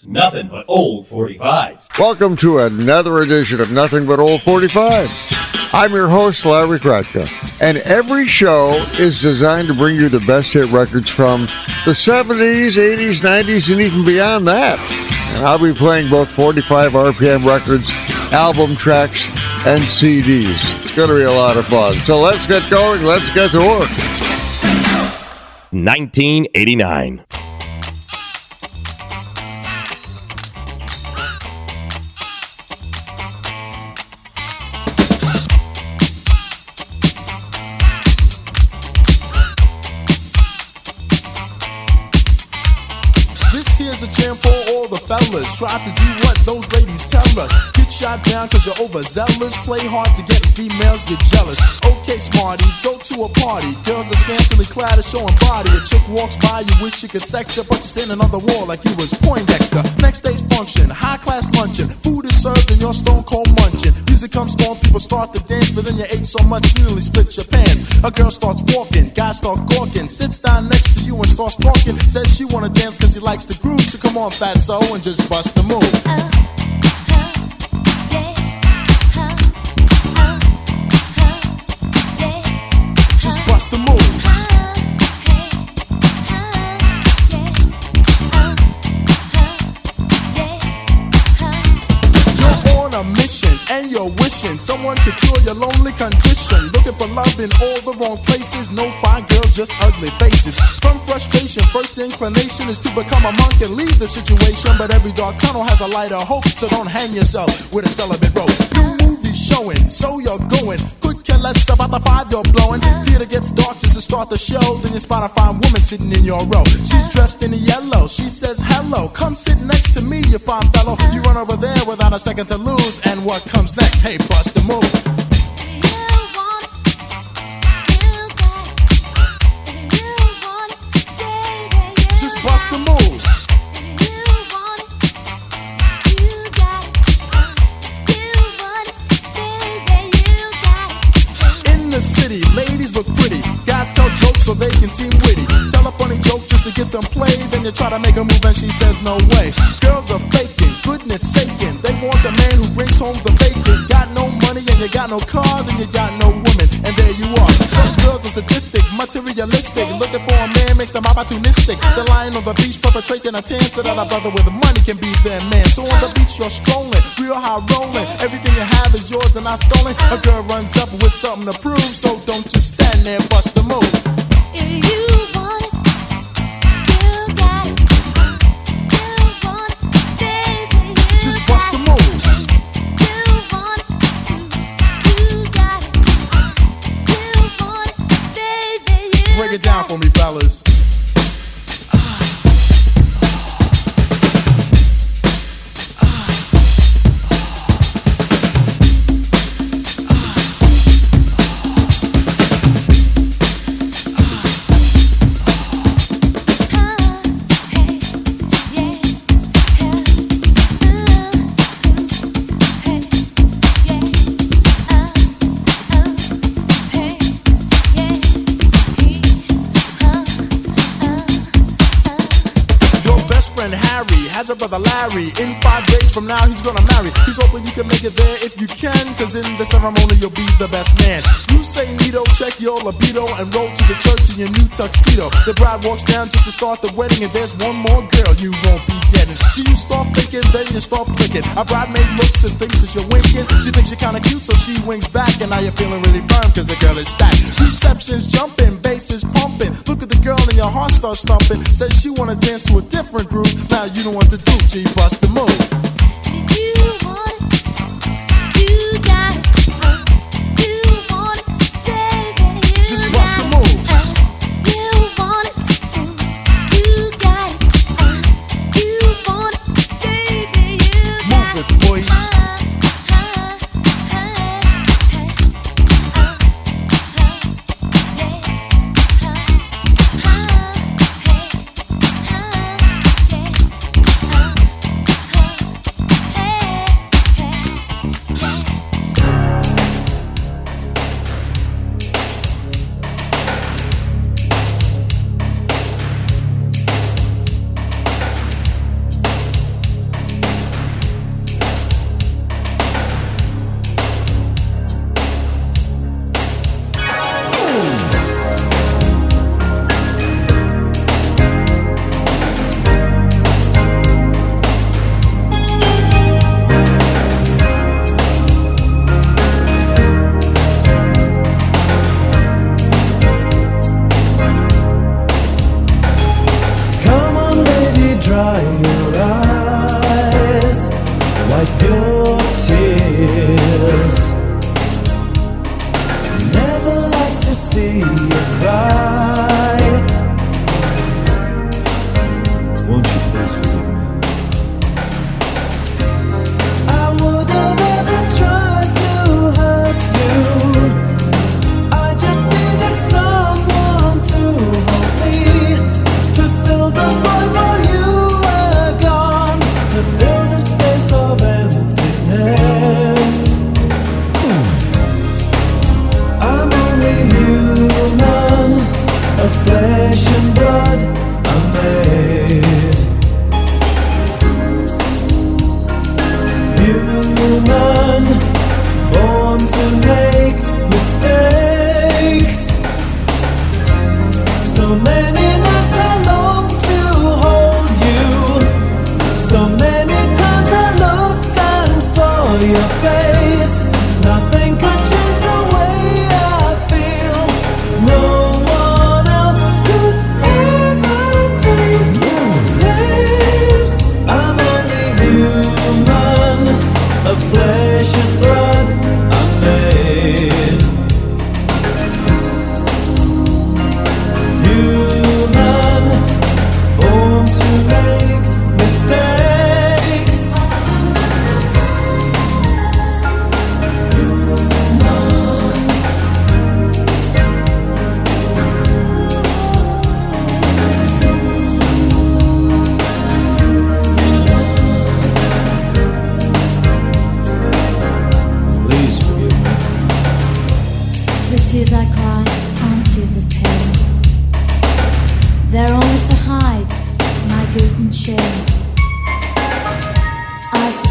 Nothing but old 45s. Welcome to another edition of Nothing But Old 45. I'm your host, Larry Kratka, and every show is designed to bring you the best hit records from the 70s, 80s, 90s, and even beyond that. And I'll be playing both 45 RPM records, album tracks, and CDs. It's going to be a lot of fun. So let's get going. Let's get to work. 1989. Fellas, try to do what those ladies tell us. Get shot down cause you're overzealous. Play hard to get females, get jealous. Okay, smarty, go to a party. Girls are scantily clad and showing body. A chick walks by, you wish you could sex her, but you're standing on the wall like you was Poindexter. Next day's function, high class luncheon. Food is served and you're stone cold munching. Music comes on, people start to dance, but then you ate so much you nearly split your pants. A girl starts walking, guys start gawking. Sits down next to you and starts talking. Says she wanna dance cause she likes the groove. So come on, fatso, and just bust the move. Just bust the move. You're on a mission and you're wishing someone could cure your lonely condition. Looking for love in all the wrong places. No fine girls, just ugly faces. From frustration, first inclination is to become a monk and leave the situation. But every dark tunnel has a light of hope, so don't hang yourself with a celibate rope. New movies showing, so you're going. Could care less about the five you're blowing. Theater gets dark just to start the show. Then you spot a fine woman sitting in your row. She's dressed in yellow, she says hello. Come sit next to me, you fine fellow. You run over there without a second to lose. And what comes next? Hey, bust the move. Bust the move. In the city, ladies look pretty. Guys tell jokes so they can seem witty. Tell a funny joke just to get some play. Then you try to make a move and she says no way. Girls are faking, goodness saking. They want a man who brings home the bacon. Got no money and you got no car, then you got no woman. And there you are. Some girls are sadistic, materialistic. Looking for a man makes them opportunistic. They're lying on the beach perpetrating a tan so that a brother with money can be their man. So on the beach you're strolling, real high rolling. Everything you have is yours and not stolen. A girl runs up with something to prove, so don't just stand there, bust the move. If you want it, you got it. You want it, baby, you just bust the move. You want it, you got it. You want it, baby, you Break it down for me, fellas. Has a brother Larry. In 5 days from now he's gonna marry. He's hoping you can make it there if you can, cause in the ceremony you'll be the best man. You say neato, check your libido, and roll to the church in your new tuxedo. The bride walks down just to start the wedding, and there's one more girl you won't be getting. So you start thinking, then you start blinking. A bridemaid looks and thinks that you're winking. She thinks you're kinda cute, so she winks back, and now you're feeling really firm cause the girl is stacked. Reception's jumping, bass is pumping. Look at the girl and your heart starts thumping. Says she wanna dance to a different groove. Now you know what to do, G, bust the move. You want it, you got it. You want it, baby, you just bust the move. You want it, you got it. You want it, baby, you got it. Move it, boy.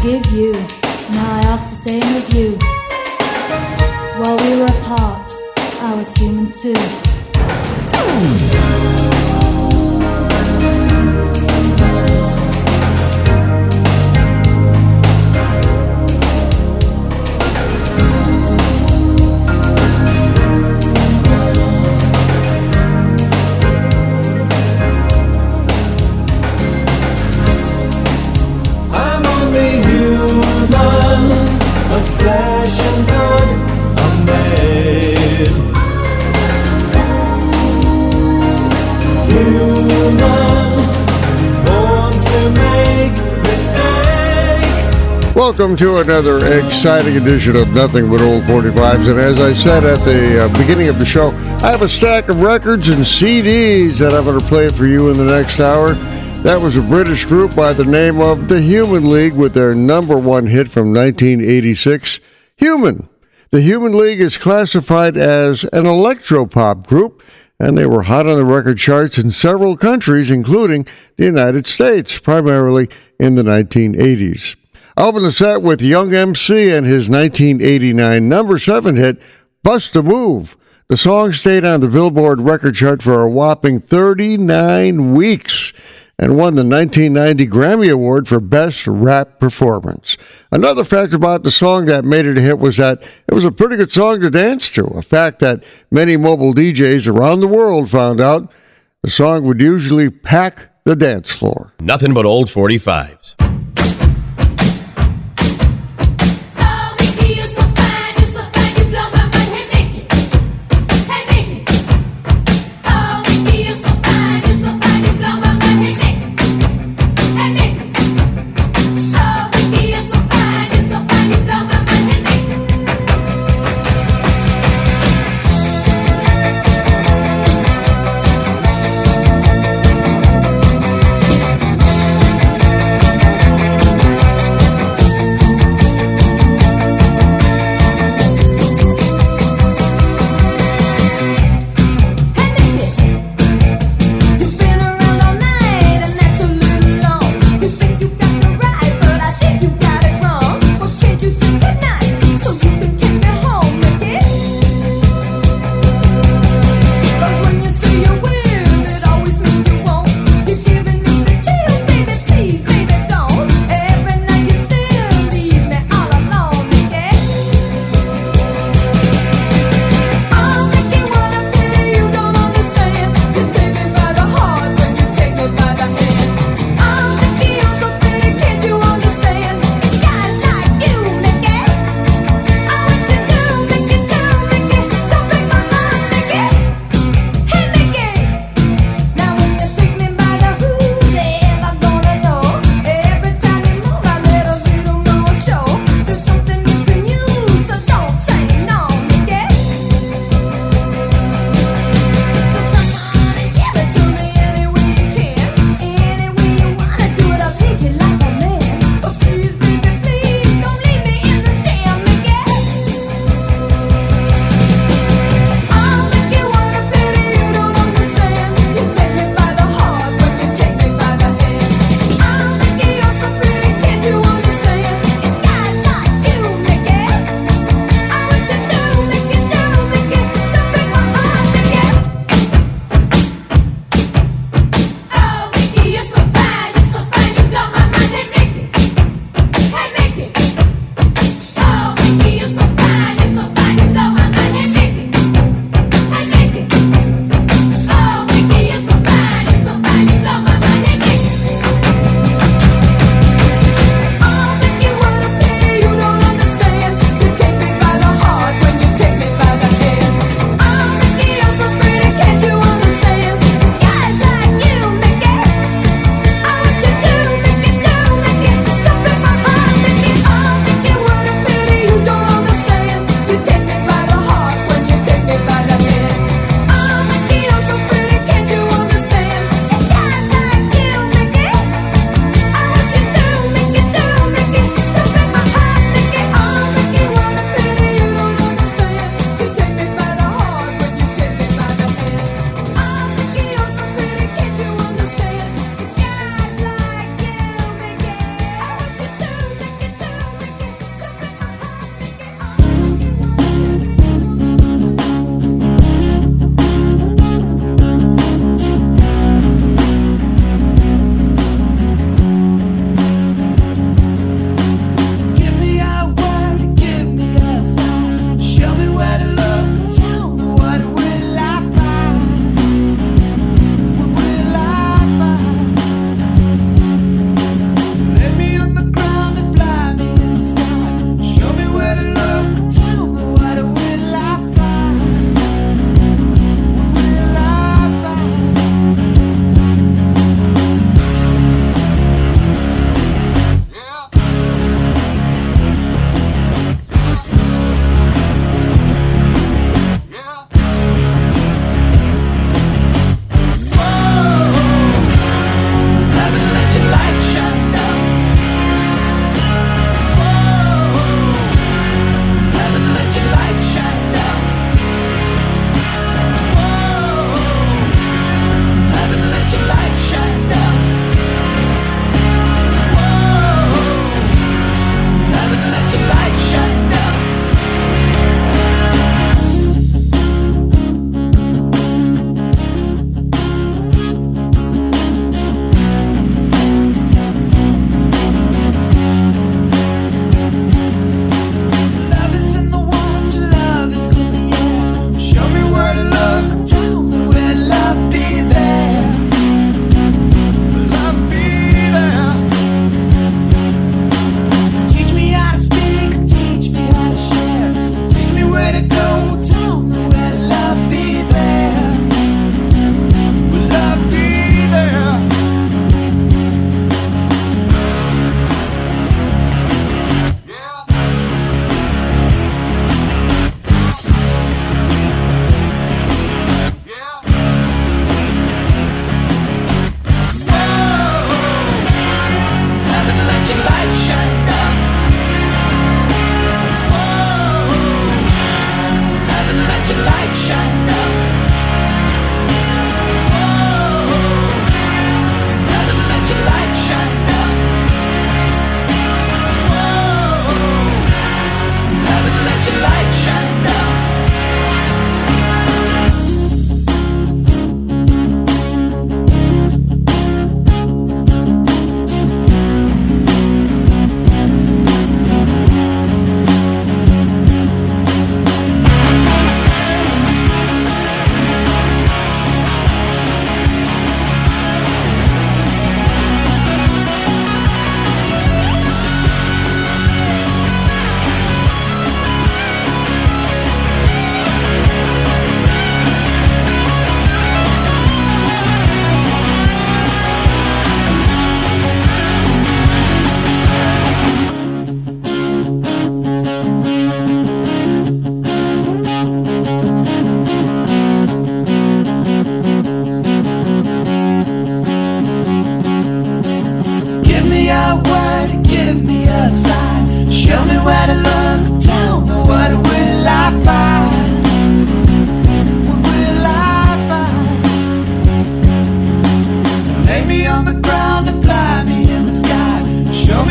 forgive you. Now I ask the same of you. While we were apart, I was human too. I'm only human, of flesh and blood, I'm made. Human, born to make mistakes. Welcome to another exciting edition of Nothing But Old 45s. And as I said at the beginning of the show, I have a stack of records and CDs that I'm going to play for you in the next hour. That was a British group by the name of The Human League with their number one hit from 1986, Human. The Human League is classified as an electropop group, and they were hot on the record charts in several countries, including the United States, primarily in the 1980s. I'll open the set with Young MC and his 1989 number 7 hit, Bust a Move. The song stayed on the Billboard record chart for a whopping 39 weeks and won the 1990 Grammy Award for Best Rap Performance. Another fact about the song that made it a hit was that it was a pretty good song to dance to, a fact that many mobile DJs around the world found out. The song would usually pack the dance floor. Nothing but old 45s.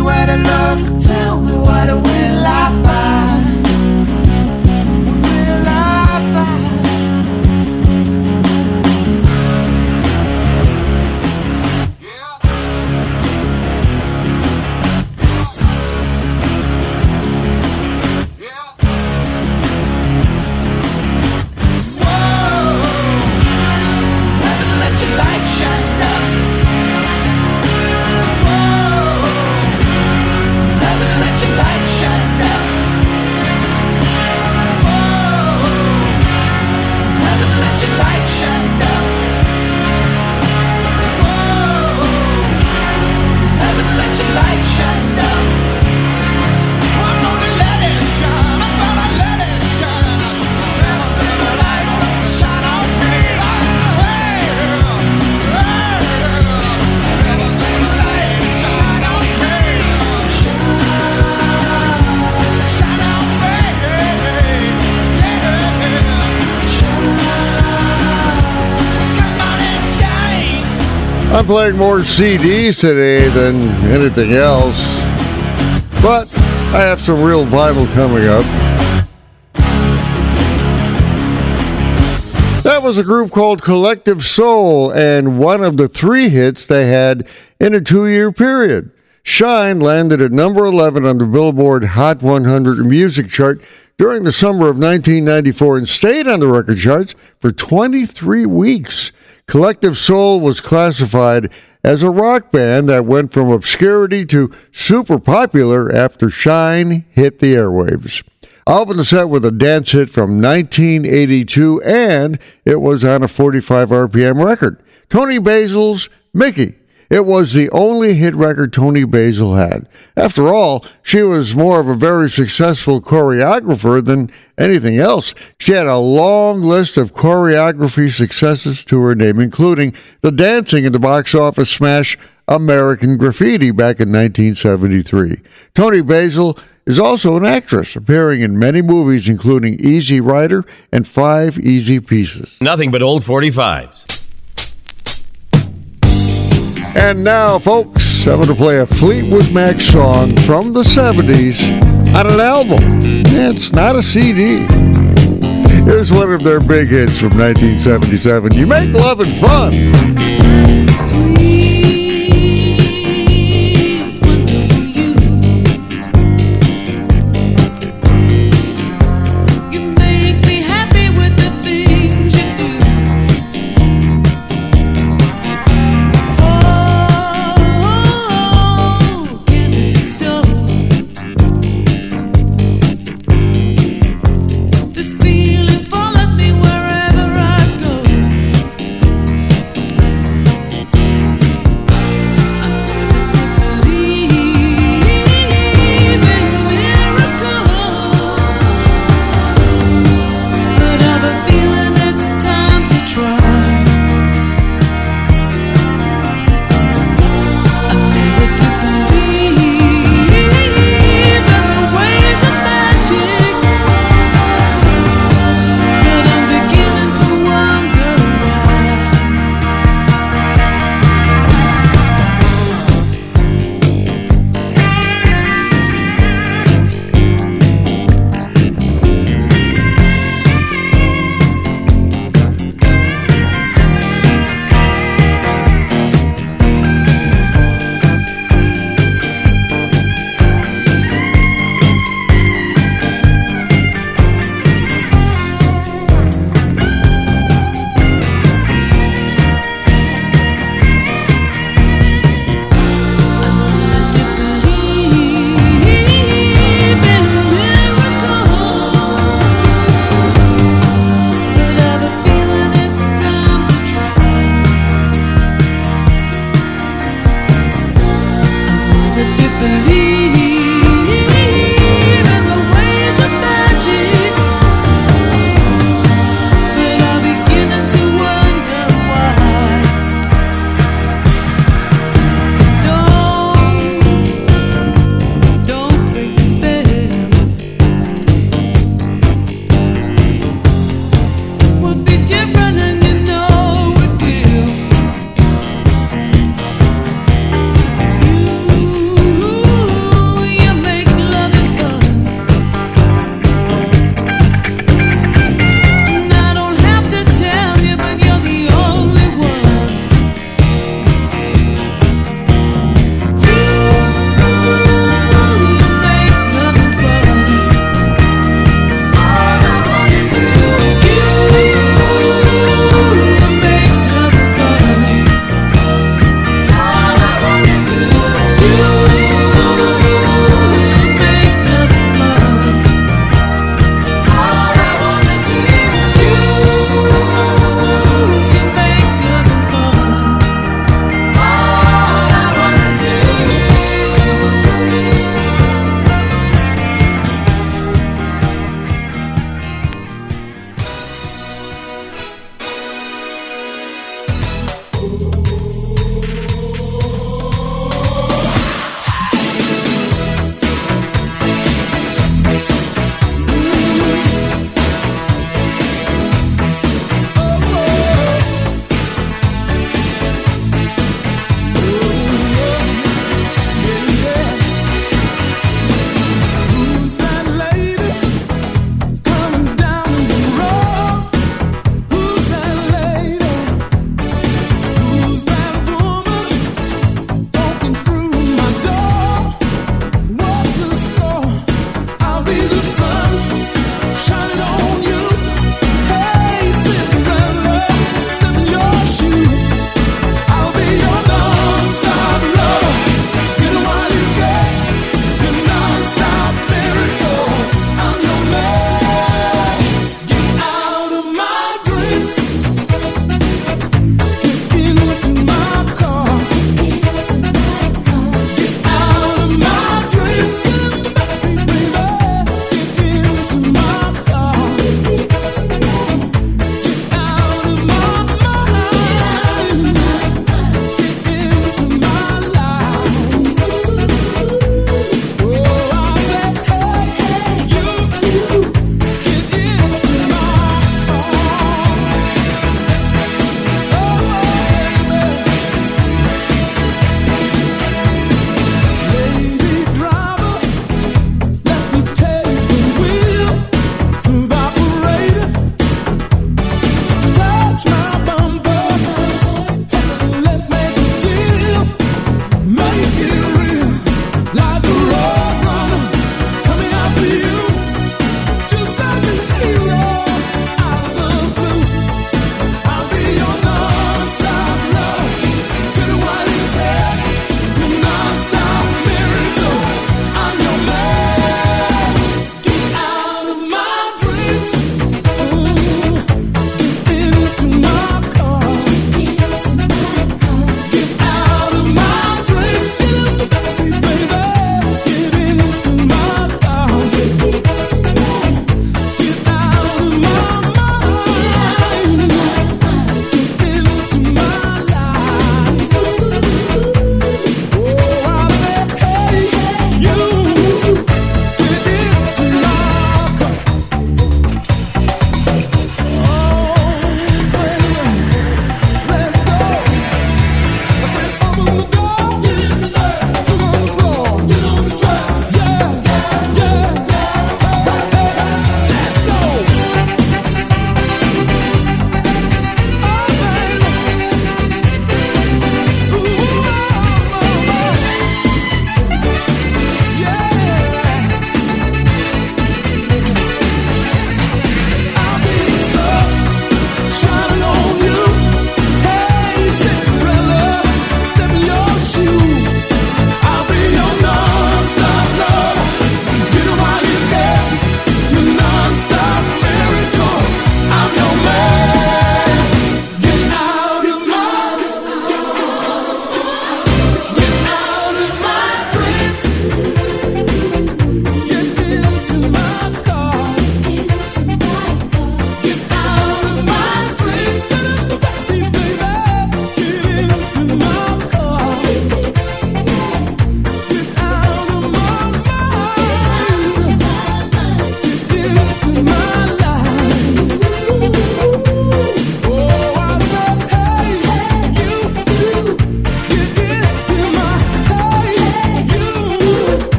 me where to look, tell me what will I find? What will I find? I'm playing more CDs today than anything else, but I have some real vinyl coming up. That was a group called Collective Soul, and one of the 3 hits they had in a 2-year period. Shine landed at number 11 on the Billboard Hot 100 music chart during the summer of 1994 and stayed on the record charts for 23 weeks. Collective Soul was classified as a rock band that went from obscurity to super popular after Shine hit the airwaves. I'll open the set with a dance hit from 1982, and it was on a 45 RPM record. Tony Basil's Mickey. It was the only hit record Tony Basil had. After all, she was more of a very successful choreographer than anything else. She had a long list of choreography successes to her name, including the dancing in the box office smash American Graffiti back in 1973. Tony Basil is also an actress, appearing in many movies, including Easy Rider and 5 Easy Pieces. Nothing but old 45s. And now, folks, I'm going to play a Fleetwood Mac song from the 70s on an album. It's not a CD. Here's one of their big hits from 1977. You Make Lovin' Fun.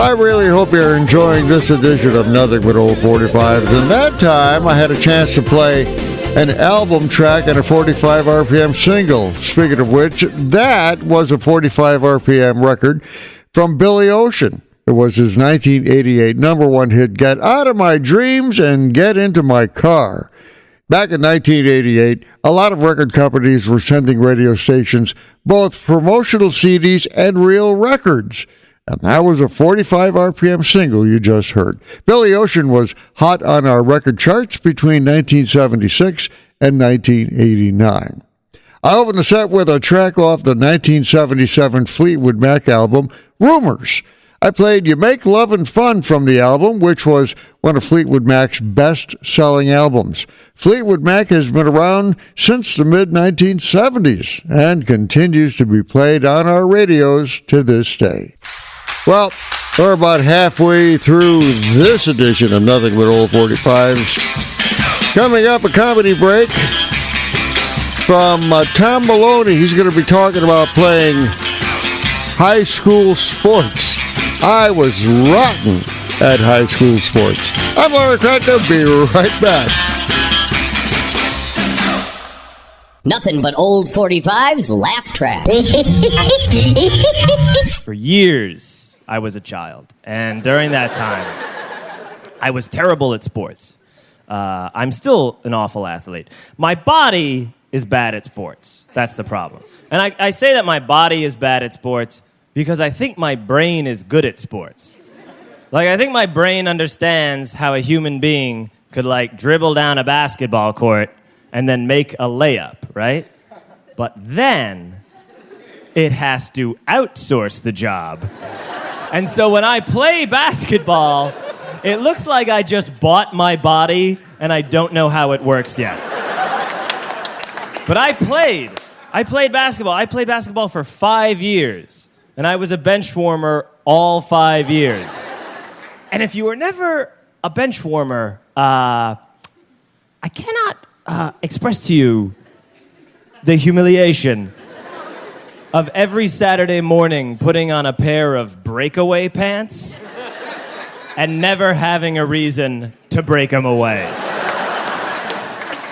I really hope you're enjoying this edition of Nothing But Old 45s. And that time, I had a chance to play an album track and a 45 RPM single. Speaking of which, that was a 45 RPM record from Billy Ocean. It was his 1988 number one hit, Get Out of My Dreams and Get Into My Car. Back in 1988, a lot of record companies were sending radio stations both promotional CDs and real records. And that was a 45 RPM single you just heard. Billy Ocean was hot on our record charts between 1976 and 1989. I opened the set with a track off the 1977 Fleetwood Mac album, Rumors. I played You Make Lovin' Fun from the album, which was one of Fleetwood Mac's best-selling albums. Fleetwood Mac has been around since the mid-1970s and continues to be played on our radios to this day. Well, we're about halfway through this edition of Nothing But Old 45s. Coming up, a comedy break from Tom Maloney. He's going to be talking about playing high school sports. I was rotten at high school sports. I'm Larry Kratka. Be right back. Nothing but old 45's laugh track. For years, I was a child. And during that time, I was terrible at sports. I'm still an awful athlete. My body is bad at sports. That's the problem. And I say that my body is bad at sports because I think my brain is good at sports. Like, I think my brain understands how a human being could, like, dribble down a basketball court and then make a layup, right? But then it has to outsource the job. And so when I play basketball, it looks like I just bought my body and I don't know how it works yet. But I played basketball. I played basketball for 5 years. And I was a bench warmer all 5 years. And if you were never a bench warmer, I cannot express to you the humiliation of every Saturday morning putting on a pair of breakaway pants and never having a reason to break them away.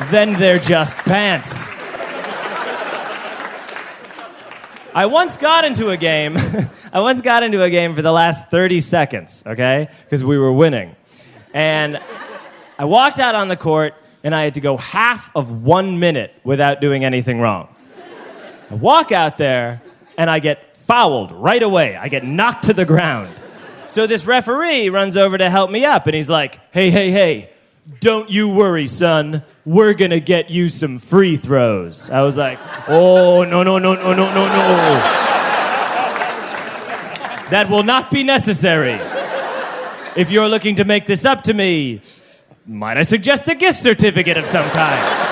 Then they're just pants. I once got into a game for the last 30 seconds, okay? Because we were winning. And I walked out on the court, and I had to go half of 1 minute without doing anything wrong. I walk out there, and I get fouled right away. I get knocked to the ground. So this referee runs over to help me up, and he's like, hey, don't you worry, son. We're going to get you some free throws. I was like, oh, no. That will not be necessary. If you're looking to make this up to me, might I suggest a gift certificate of some kind?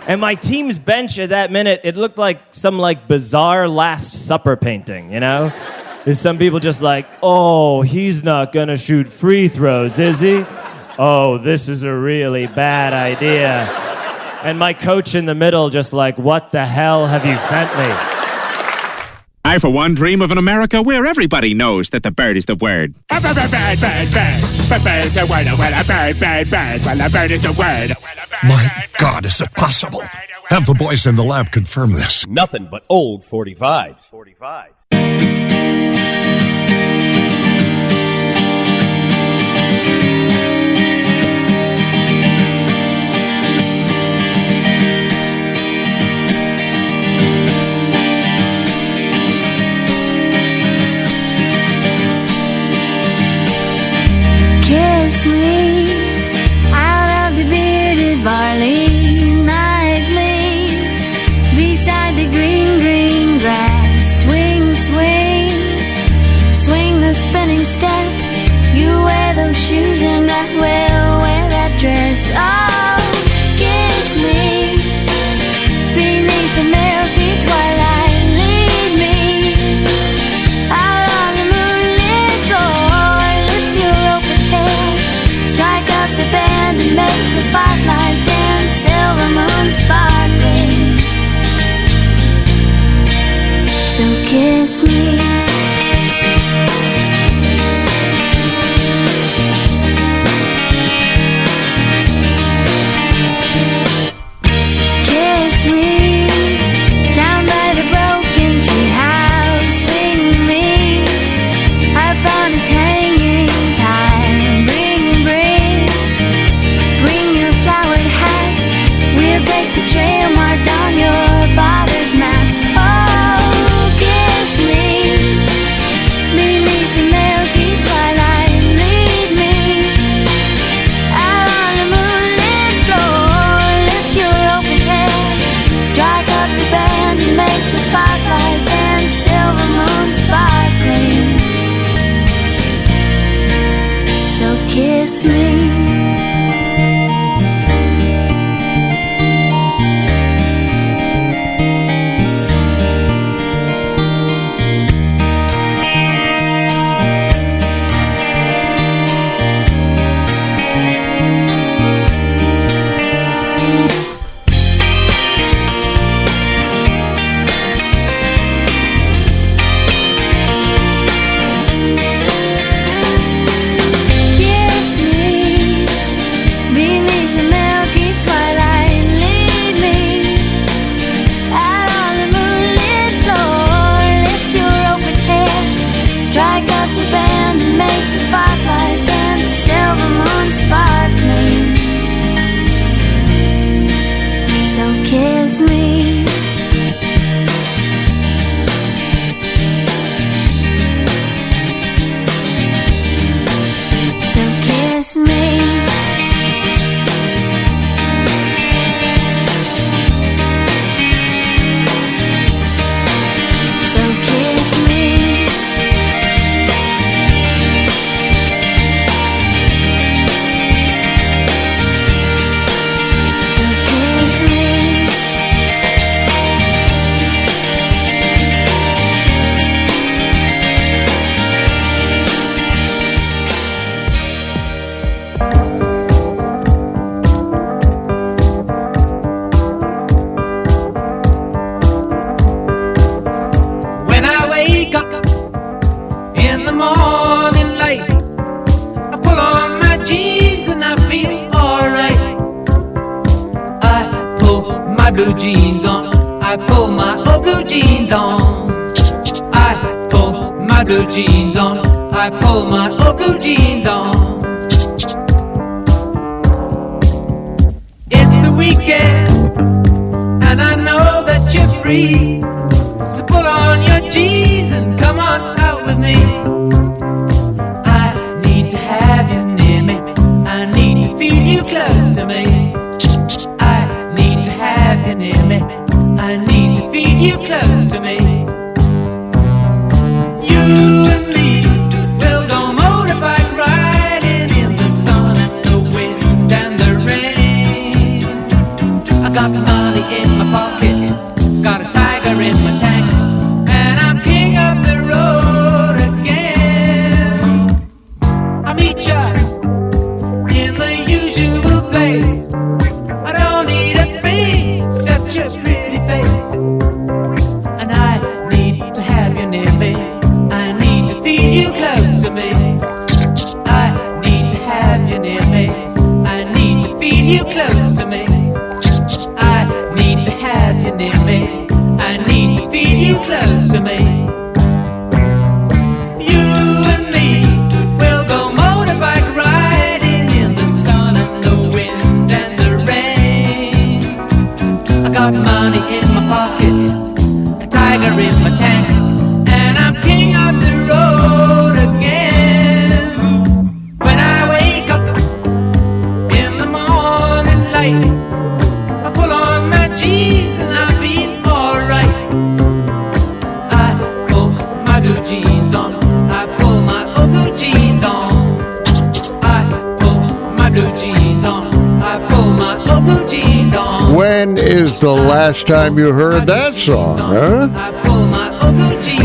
And my team's bench at that minute, it looked like some bizarre Last Supper painting, you know? There's some people just like, oh, he's not gonna shoot free throws, is he? Oh, this is a really bad idea. And my coach in the middle just like, what the hell have you sent me? I, for one, dream of an America where everybody knows that the bird is the word. Bird, the bird is the word. My God, is it possible? Have the boys in the lab confirm this. Nothing but old 45s. Kiss me out of the bearded barley nightly, beside the green grass. Swing, swing, swing the spinning step. You wear those shoes and I will wear that dress. Oh, kiss me beneath the milky twilight. Lead me out on the moonlit floor. Lift your open head, strike up the band and make the fireflies dance. Silver moon sparkling. So kiss me. kiss me. When is the last time you heard that song, huh?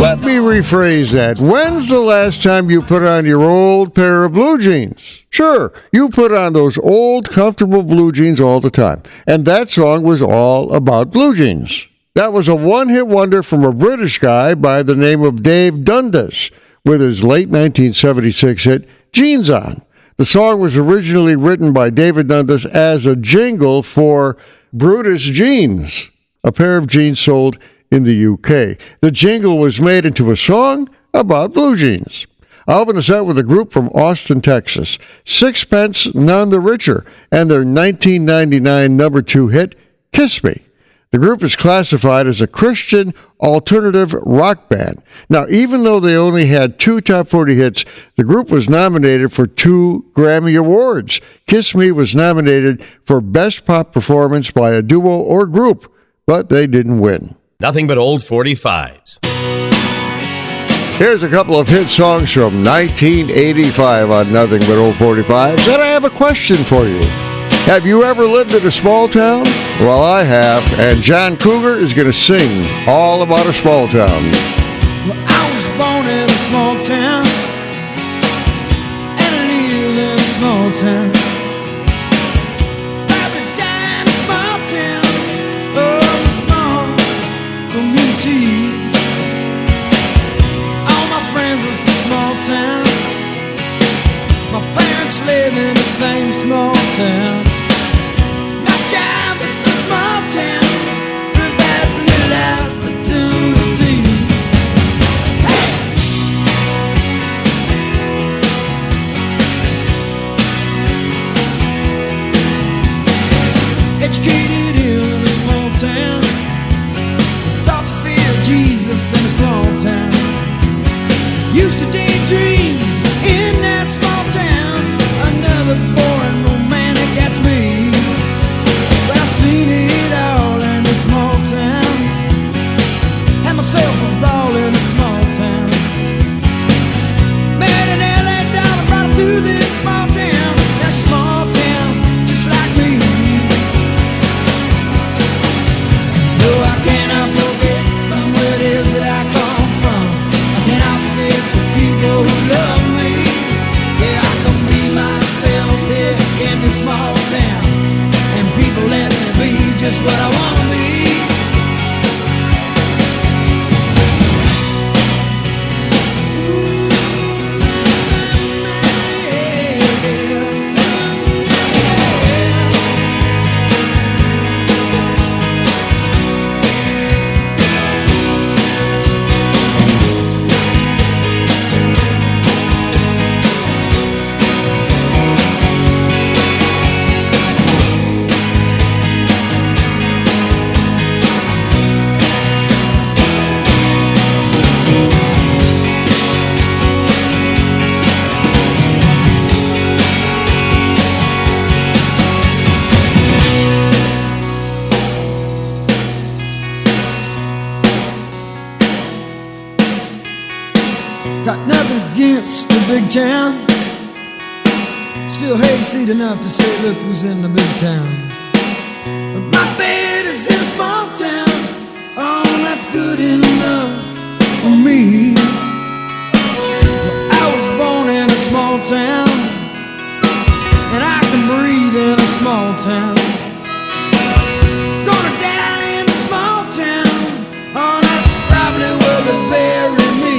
Let me rephrase that. When's the last time you put on your old pair of blue jeans? Sure, you put on those old, comfortable blue jeans all the time. And that song was all about blue jeans. That was a one-hit wonder from a British guy by the name of Dave Dundas with his late 1976 hit, Jeans On. The song was originally written by David Dundas as a jingle for Brutus Jeans, a pair of jeans sold in the UK. The jingle was made into a song about blue jeans. I'll open us out with a group from Austin, Texas, Sixpence None the Richer, and their 1999 number 2 hit, Kiss Me. The group is classified as a Christian alternative rock band. Now, even though they only had 2 top 40 hits, the group was nominated for 2 Grammy Awards. Kiss Me was nominated for Best Pop Performance by a Duo or Group, but they didn't win. Nothing but old 45s. Here's a couple of hit songs from 1985 on Nothing But Old 45s. And I have a question for you. Have you ever lived in a small town? Well, I have, and John Cougar is going to sing all about a small town. Well, I was born in a small town, and I live in a small town. Probably died in a small town, oh, small communities. All my friends live in a small town. My parents live in the same small town. My job is a small town, provides little opportunity. Hey! Educated in a small town, taught to fear Jesus in a small town. Used to daydream in that small town. Another boring romantic, that's me. But I've seen it all in a small town. Had myself a ball in a small town. Married an LA dollar, brought her to this small town. That small town, just like me. No, I cannot forget from where it is that I come from. I cannot forget the people who love me. Yeah, I can be myself here in this small town, and people let me be just what I want to be. Got nothing against the big town. Still hayseed enough to say, look who's in the big town. But my bed is in a small town. Oh, that's good enough for me. Well, I was born in a small town, and I can breathe in a small town. Gonna die in a small town. Oh, that's probably where they bury me.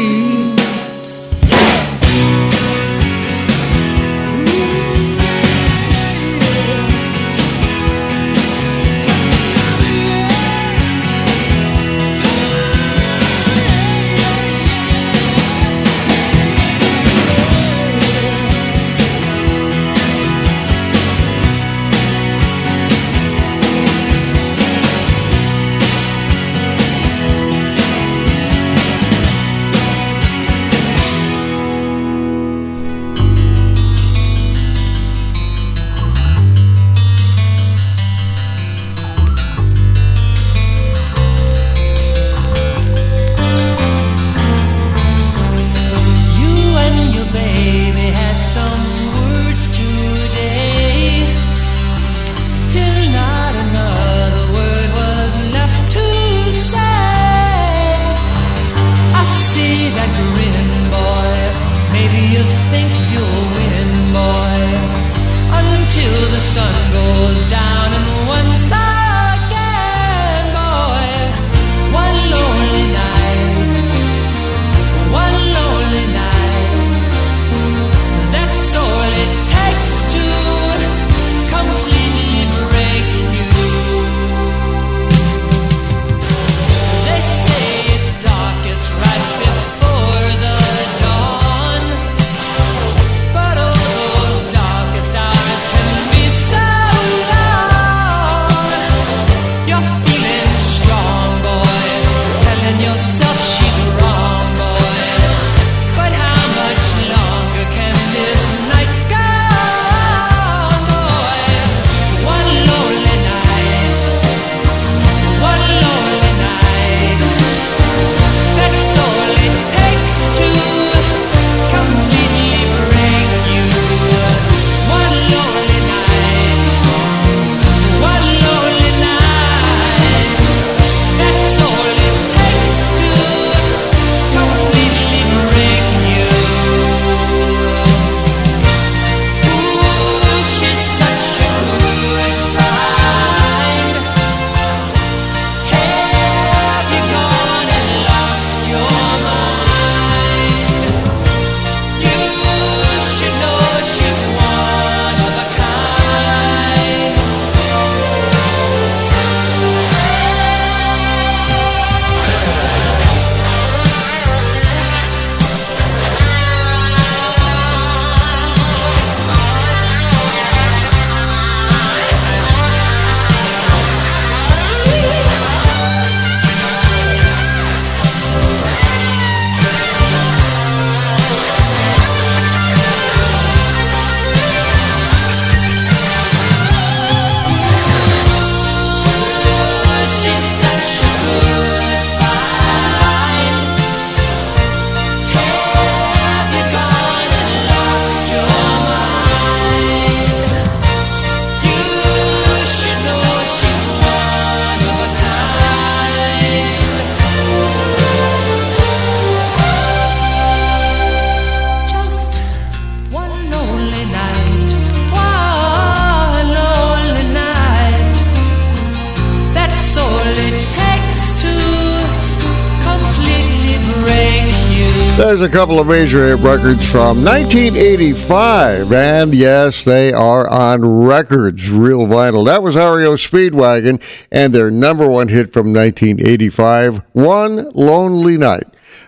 There's a couple of major hit records from 1985, and yes, they are on records, real vinyl. That was REO Speedwagon and their number one hit from 1985, One Lonely Night.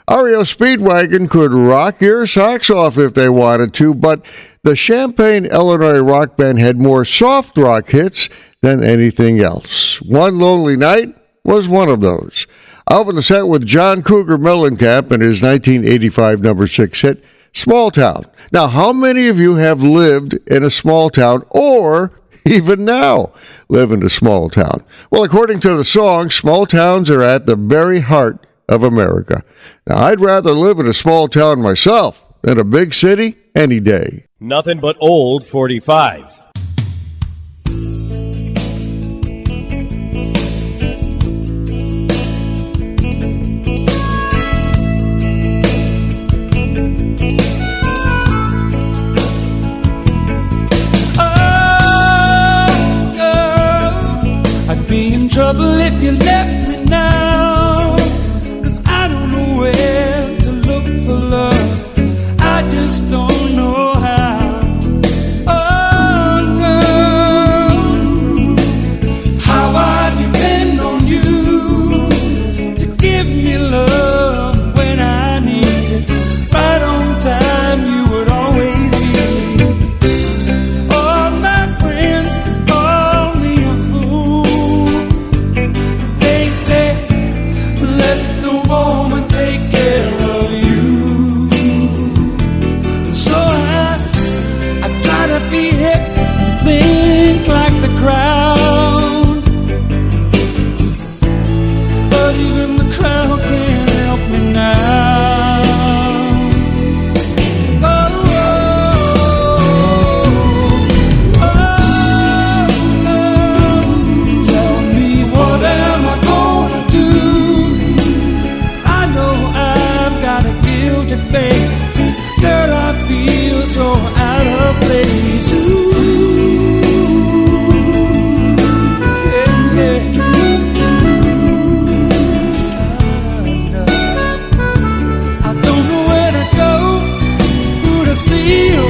REO Speedwagon could rock your socks off if they wanted to, but the Champaign, Illinois rock band had more soft rock hits than anything else. One Lonely Night was one of those. I opened the set with John Cougar Mellencamp and his 1985 number 6 hit, Small Town. Now, how many of you have lived in a small town or even now live in a small town? Well, according to the song, small towns are at the very heart of America. Now, I'd rather live in a small town myself than a big city any day. Nothing but old 45s. Trouble if you left me now, 'cause I don't know where to look for love. I just don't know how. Oh, girl, how I depend on you to give me love when I need it. Right on time, you would always be. All my friends call me a fool. They say, let the woman take care of you. So I try to be hip, think like the crowd, but even the crowd can't help me now. Face. Girl, I feel so out of place. Ooh, yeah, yeah. I don't know where to go, who to see. Oh.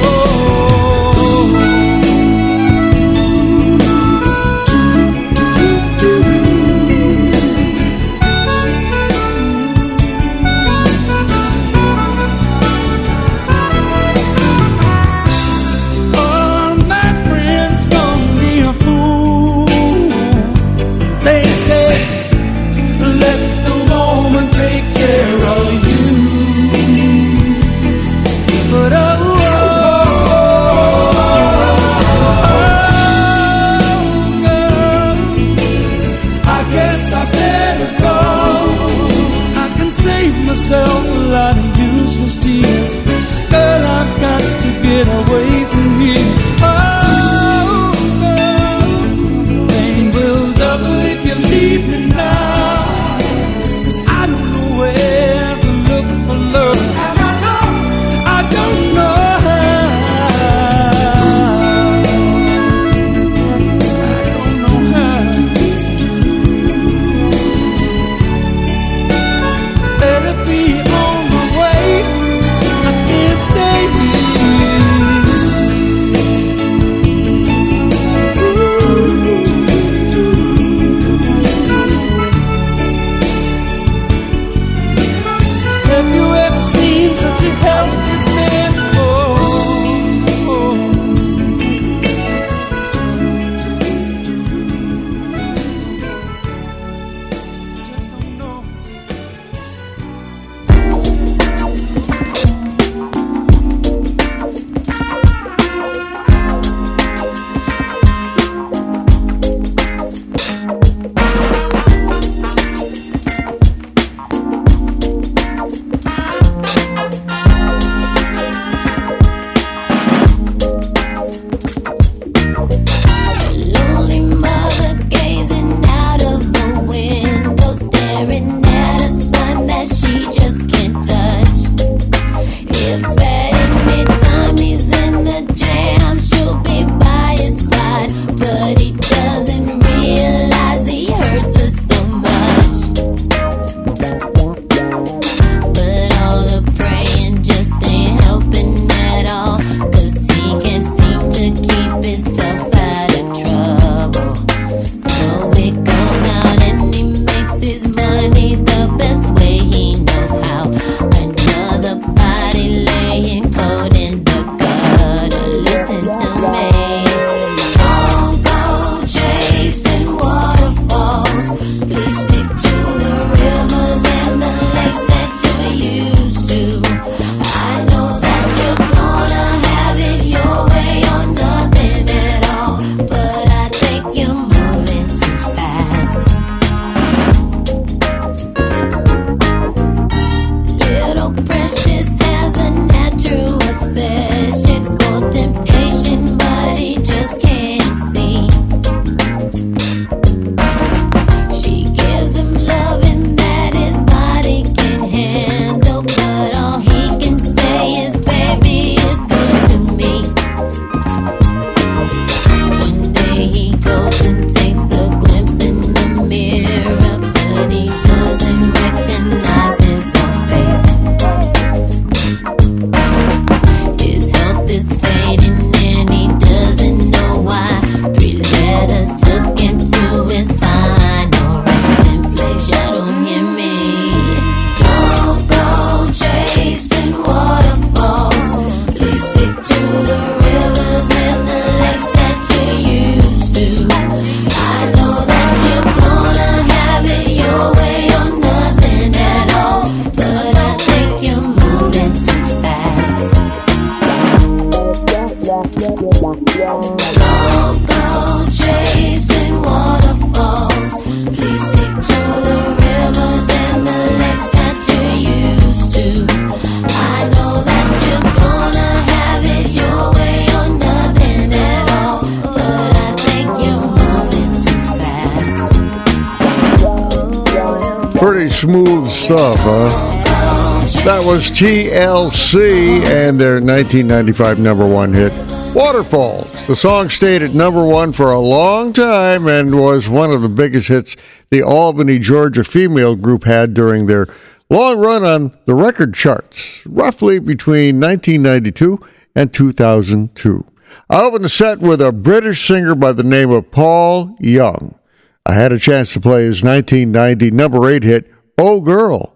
Myself a lot of useless tears. Girl, I've got to get away from here. Oh, girl, pain will double if you leave me now, 'cause I don't know where to look for love, and I don't know how. I don't know how. Be on my way, I can't stay here. smooth stuff, huh? That was TLC and their 1995 number one hit, Waterfalls. The song stayed at number one for a long time and was one of the biggest hits the Albany, Georgia female group had during their long run on the record charts, roughly between 1992 and 2002. I opened the set with a British singer by the name of Paul Young. I had a chance to play his 1990 number 8 hit, Oh Girl.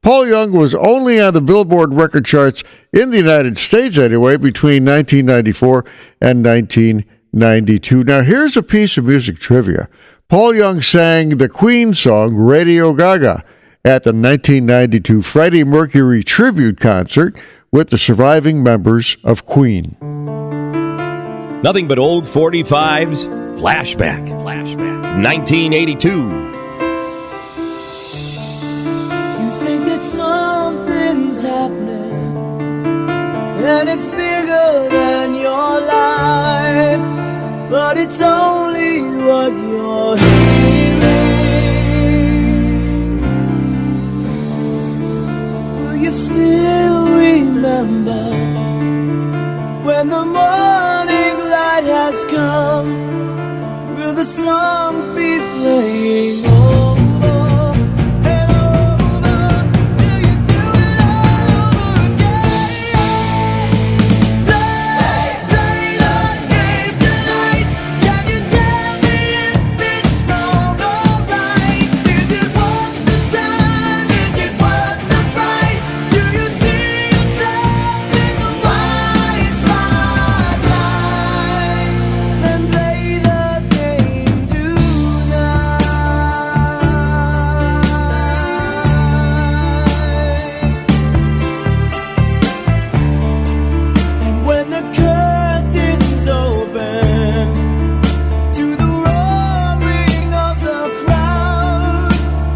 Paul Young was only on the Billboard record charts in the United States anyway between 1994 and 1992. Now here's a piece of music trivia. Paul Young sang the Queen song Radio Gaga at the 1992 Freddie Mercury tribute concert with the surviving members of Queen. Nothing but old 45s. Flashback. 1982. You think that something's happening, and it's bigger than your life, but it's only what you're hearing. Will you still remember when the morning light has come? Will the songs be playing over and over? Do you do it all over again? Play the game tonight. Can you tell me if it's wrong or right? Is it worth the time? Is it worth the price? Do you see yourself in the wise spotlight? Then play the game tonight. And when the curtains open to the roaring of the crowd,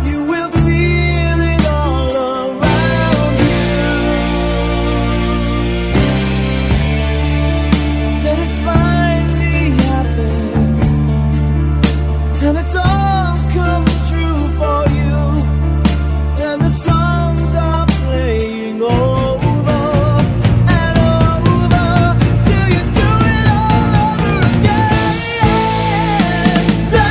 you will feel it all around you. Then it finally happens, and it's all come true for you, and the songs are playing over and over. Do you do it all over again? Play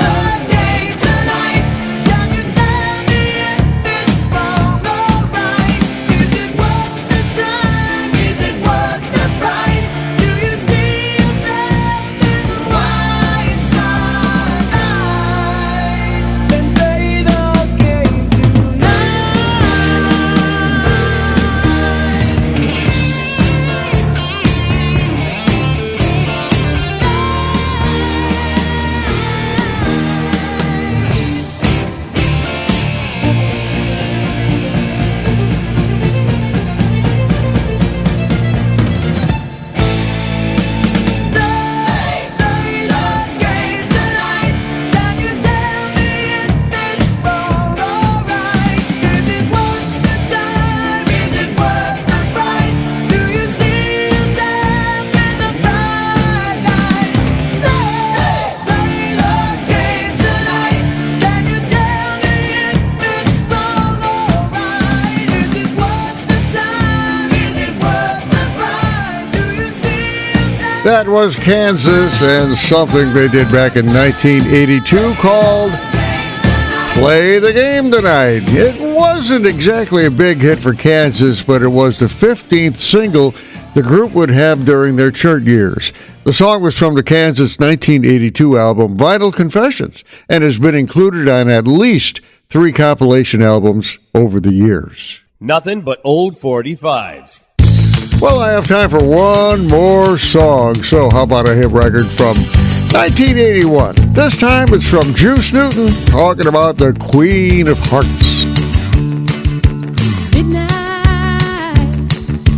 the game tonight. Can you tell me if it's wrong or right? Is it worth the time? Is it worth the price? Do you see yourself in the wise spotlight? Then play the game That was Kansas and something they did back in 1982 called Play the Game Tonight. It wasn't exactly a big hit for Kansas, but it was the 15th single the group would have during their chart years. The song was from the Kansas 1982 album Vinyl Confessions and has been included on at least 3 compilation albums over the years. Nothing but old 45s. Well, I have time for one more song, so how about a hit record from 1981? This time it's from Juice Newton, talking about the Queen of Hearts. Midnight,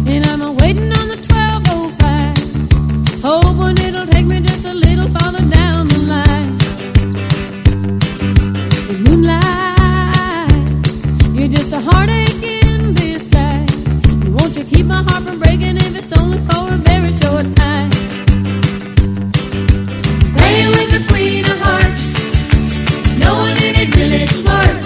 and I'm waiting on the 12:05, hoping it'll take me just a little farther down the line. The moonlight, you're just a heartache in disguise. Won't you keep my heart from breaking if it's only for a very short time? Playing with the Queen of Hearts, no one in it really smart.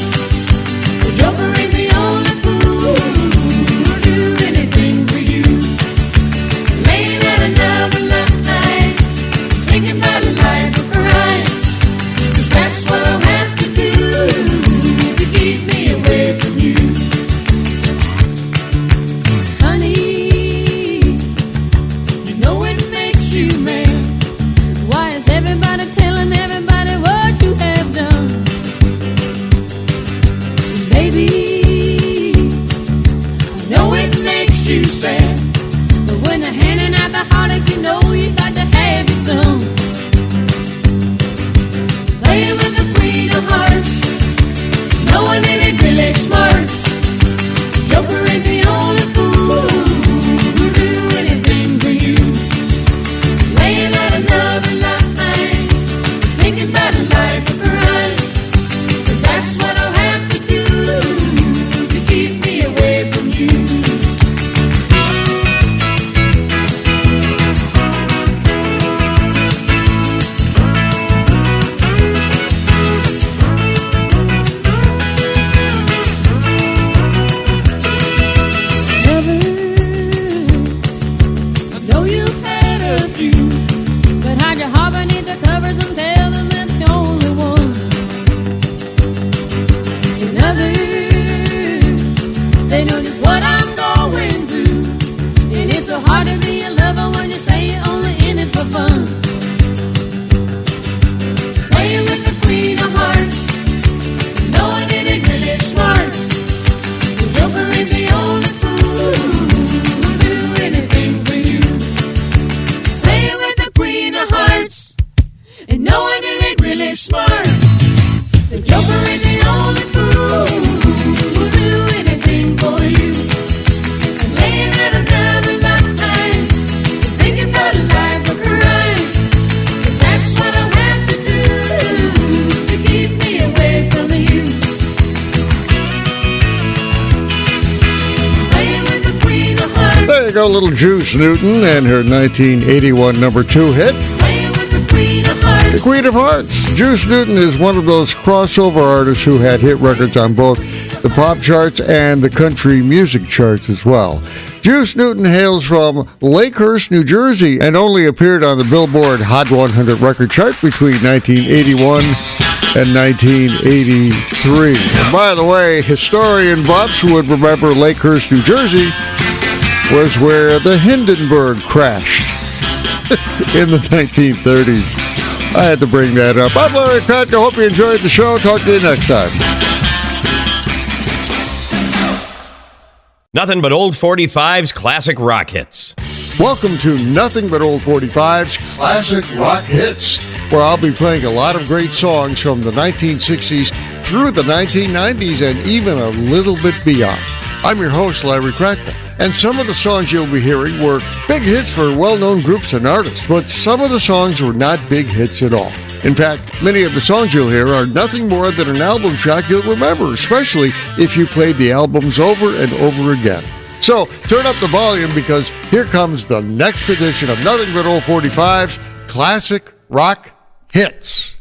They know just what I'm going through. And it's so hard to be a lover when you say you're only in it for fun. Playing with the queen of hearts, knowing it ain't really smart. The joker ain't the only fool who'll do anything for you. Playing with the queen of hearts, and knowing it ain't really smart. The joker ain't the only fool who'll do anything for you. I'm laying at another my time, thinking about a life of crime. 'Cause that's what I'll have to do to keep me away from you. Playing with the queen of hearts. There you go, little Juice Newton and her 1981 number 2 hit. Playing with the queen of hearts. The Queen of Hearts. Juice Newton is one of those crossover artists who had hit records on both the pop charts and the country music charts as well. Juice Newton hails from Lakehurst, New Jersey, and only appeared on the Billboard Hot 100 record chart between 1981 and 1983. And by the way, historian Bobs would remember Lakehurst, New Jersey was where the Hindenburg crashed in the 1930s. I had to bring that up. I'm Larry Kratka. Hope you enjoyed the show. Talk to you next time. Nothing but old 45s classic rock hits. Welcome to Nothing But Old 45's Classic Rock Hits, where I'll be playing a lot of great songs from the 1960s through the 1990s and even a little bit beyond. I'm your host, Larry Kratka, and some of the songs you'll be hearing were big hits for well-known groups and artists, but some of the songs were not big hits at all. In fact, many of the songs you'll hear are nothing more than an album track you'll remember, especially if you played the albums over and over again. So, turn up the volume because here comes the next edition of Nothing But Old 45's Classic Rock Hits.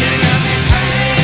You got me turning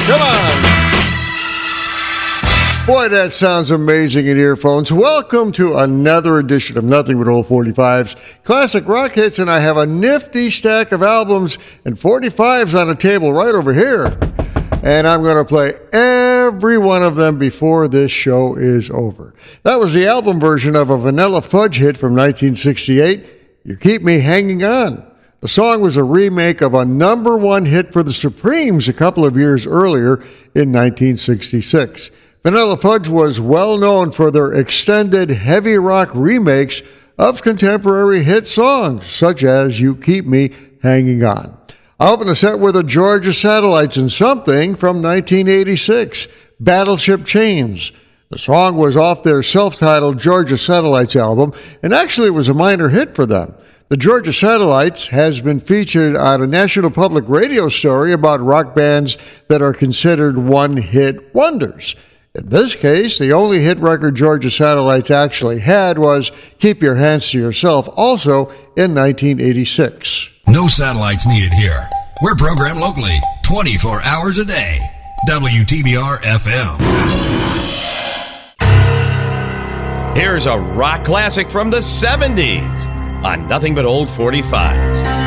Come on. Boy, that sounds amazing in earphones. Welcome to another edition of Nothing But Old 45s, classic rock hits, and I have a nifty stack of albums and 45s on a table right over here. And I'm going to play every one of them before this show is over. That was the album version of a Vanilla Fudge hit from 1968, You Keep Me Hanging On. The song was a remake of a number one hit for the Supremes a couple of years earlier in 1966. Vanilla Fudge was well known for their extended heavy rock remakes of contemporary hit songs, such as You Keep Me Hanging On. I open the set with the Georgia Satellites and something from 1986, Battleship Chains. The song was off their self-titled Georgia Satellites album, and actually it was a minor hit for them. The Georgia Satellites has been featured on a National Public Radio story about rock bands that are considered one-hit wonders. In this case, the only hit record Georgia Satellites actually had was Keep Your Hands to Yourself, also in 1986. No satellites needed here. We're programmed locally, 24 hours a day. WTBR-FM. Here's a rock classic from the 70s on Nothing But Old 45s.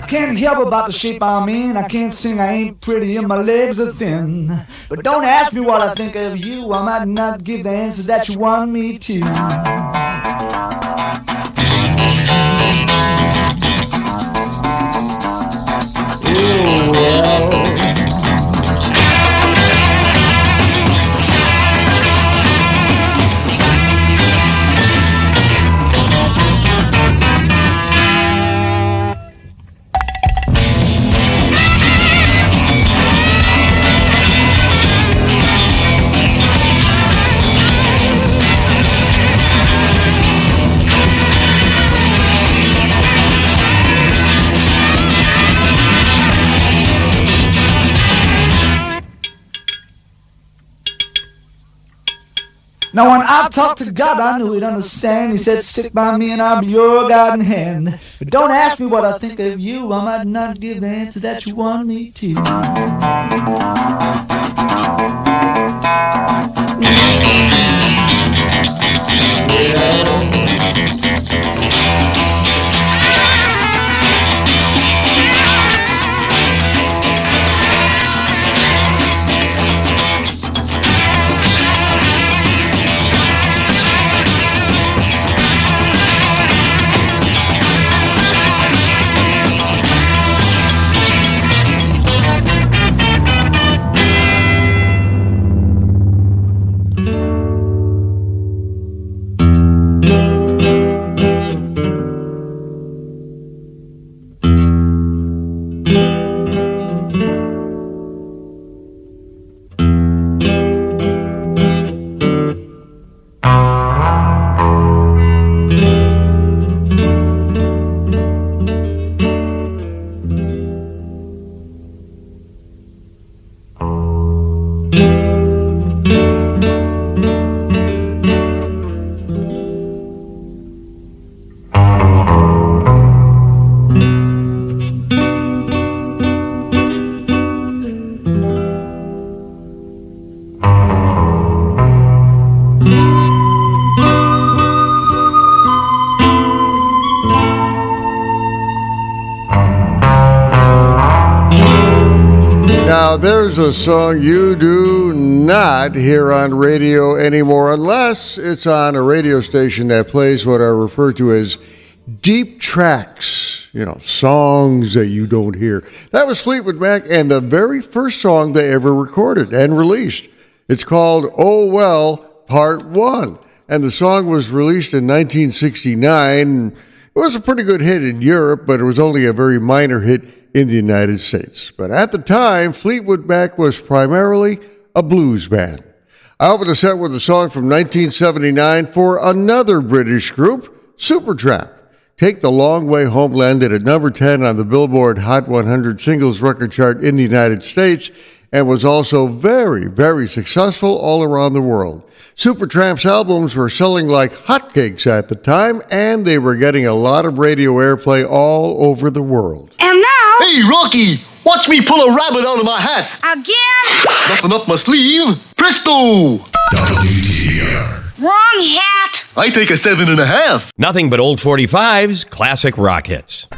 Can't help about the shape I'm in. I can't sing, I ain't pretty, and my legs are thin. But don't ask me what I think of you. I might not give the answers that you want me to. Oh, well. Now when I talked to God, I knew he'd understand. He said, stick by me and I'll be your guiding hand. But don't ask me what I think of you. I might not give the answer that you want me to. There's a song you do not hear on radio anymore unless it's on a radio station that plays what are referred to as deep tracks, songs that you don't hear. That was Fleetwood Mac and the very first song they ever recorded and released. It's called Oh Well, Part 1. And the song was released in 1969. It was a pretty good hit in Europe, but it was only a very minor hit in the United States. But at the time, Fleetwood Mac was primarily a blues band. I opened the set with a song from 1979 for another British group, Supertramp. Take the Long Way Home landed at number 10 on the Billboard Hot 100 singles record chart in the United States and was also very, very successful all around the world. Supertramp's albums were selling like hotcakes at the time, and they were getting a lot of radio airplay all over the world. And now... Hey, Rocky! Watch me pull a rabbit out of my hat! Again? Nothing up my sleeve. Presto! WTBR. Wrong hat! I take a 7.5. Nothing but old 45s, classic rock hits.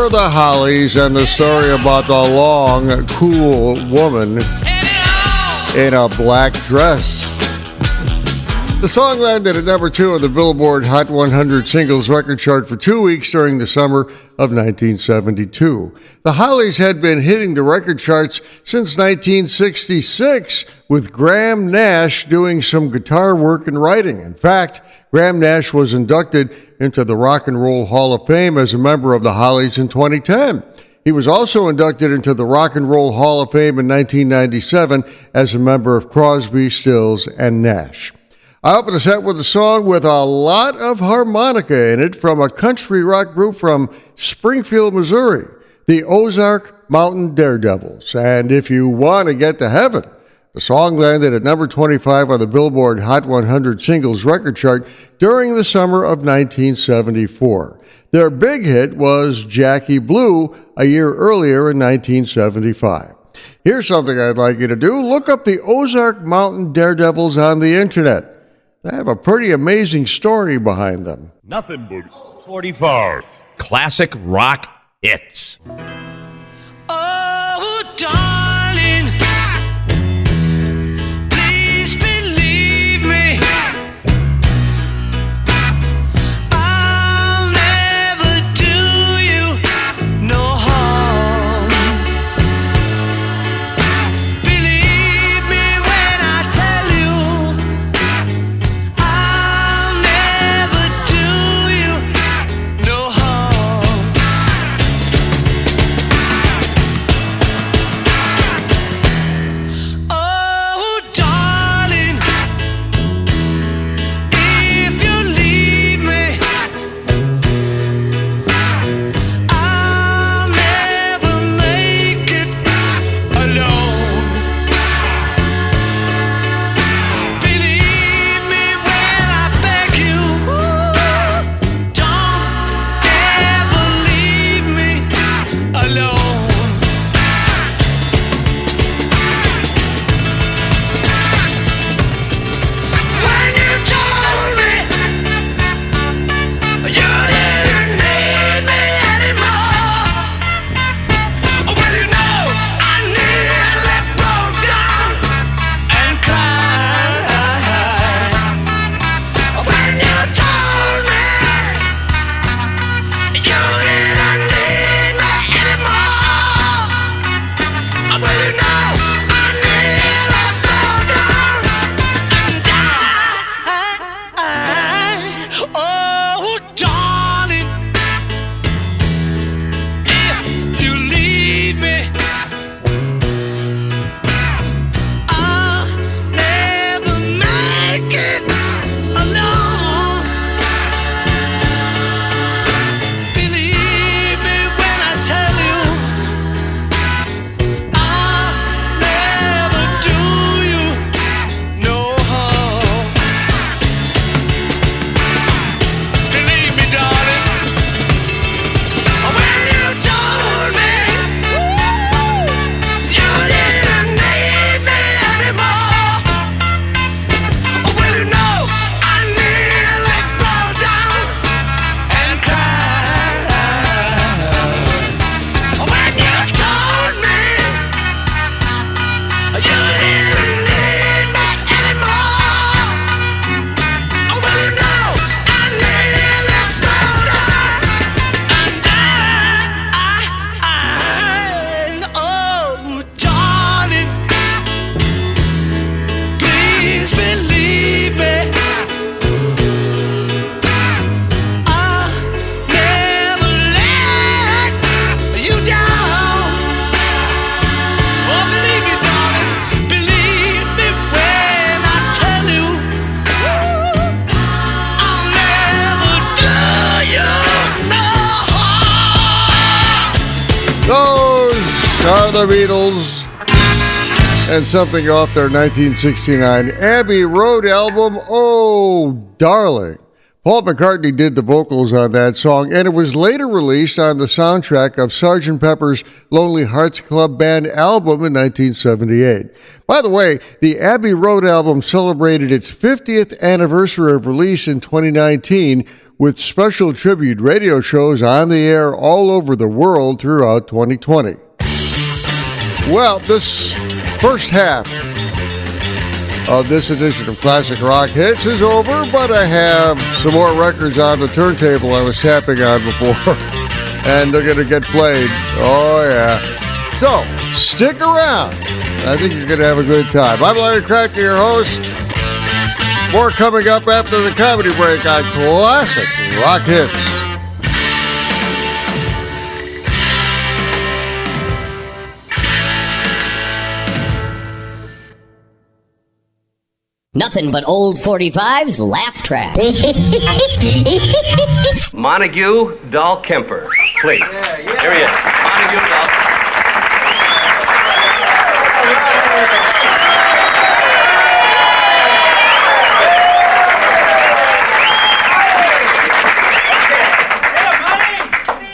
are the Hollies and the story about the long, cool woman in a black dress. The song landed at number 2 on the Billboard Hot 100 Singles Record Chart for 2 weeks during the summer of 1972. The Hollies had been hitting the record charts since 1966, with Graham Nash doing some guitar work and writing. In fact, Graham Nash was inducted into the Rock and Roll Hall of Fame as a member of the Hollies in 2010. He was also inducted into the Rock and Roll Hall of Fame in 1997 as a member of Crosby, Stills, and Nash. I opened the set with a song with a lot of harmonica in it from a country rock group from Springfield, Missouri, the Ozark Mountain Daredevils. And if you want to get to heaven, the song landed at number 25 on the Billboard Hot 100 Singles Record Chart during the summer of 1974. Their big hit was Jackie Blue a year earlier in 1975. Here's something I'd like you to do. Look up the Ozark Mountain Daredevils on the internet. They have a pretty amazing story behind them. Nothing but 45. Classic rock hits. Oh, darling, please believe me. I'll never do you no harm. Believe me when I tell you, I'll never do you no harm. Oh, darling, if you leave me, I'll never make it alone. Believe me when I beg you, don't ever leave me alone. When you told me you didn't need me anymore, well, you know I nearly broke down and cried. When you told me you didn't need me anymore, well, you know I nearly broke down and died. Oh, darling, if you leave me, I'll never make it alone. Believe me when I tell you, I'll never do you no harm. Believe me, darling, when you told me you didn't need me anymore, well, you know I nearly broke down and cried. When you told me you didn't need me anymore, well, you know I nearly broke down and died. Oh, darling, please believe me, I'll never let you down. Oh, believe me, darling, believe me when I tell you, I'll never do you no harm. Those are the Beatles and something off their 1969 Abbey Road album, Oh, Darling. Paul McCartney did the vocals on that song, and it was later released on the soundtrack of Sgt. Pepper's Lonely Hearts Club Band album in 1978. By the way, the Abbey Road album celebrated its 50th anniversary of release in 2019 with special tribute radio shows on the air all over the world throughout 2020. Well, this first half of this edition of Classic Rock Hits is over, but I have some more records on the turntable I was tapping on before, and they're going to get played. Oh, yeah. So, stick around. I think you're going to have a good time. I'm Larry Kratka, your host. More coming up after the comedy break on Classic Rock Hits. Nothing but old 45's laugh track. Montague Dahl Kemper, please. Here he is. Montague Dahl.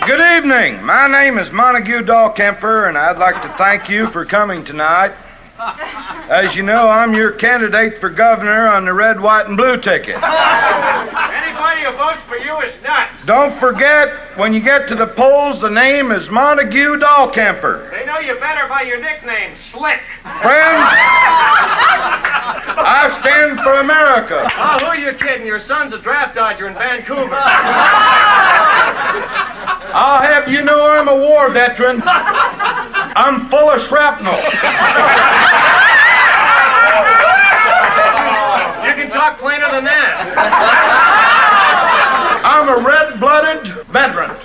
Good evening. My name is Montague Dahl Kemper, and I'd like to thank you for coming tonight. As you know, I'm your candidate for governor on the red, white, and blue ticket. Anybody who votes for you is nuts. Don't forget, when you get to the polls, the name is Montague Dahl Kemper. They know you better by your nickname, Slick. Friends, I stand for America. Oh, who are you kidding? Your son's a draft dodger in Vancouver. I'll have you know I'm a war veteran. I'm full of shrapnel. You can talk plainer than that. I'm a red-blooded veteran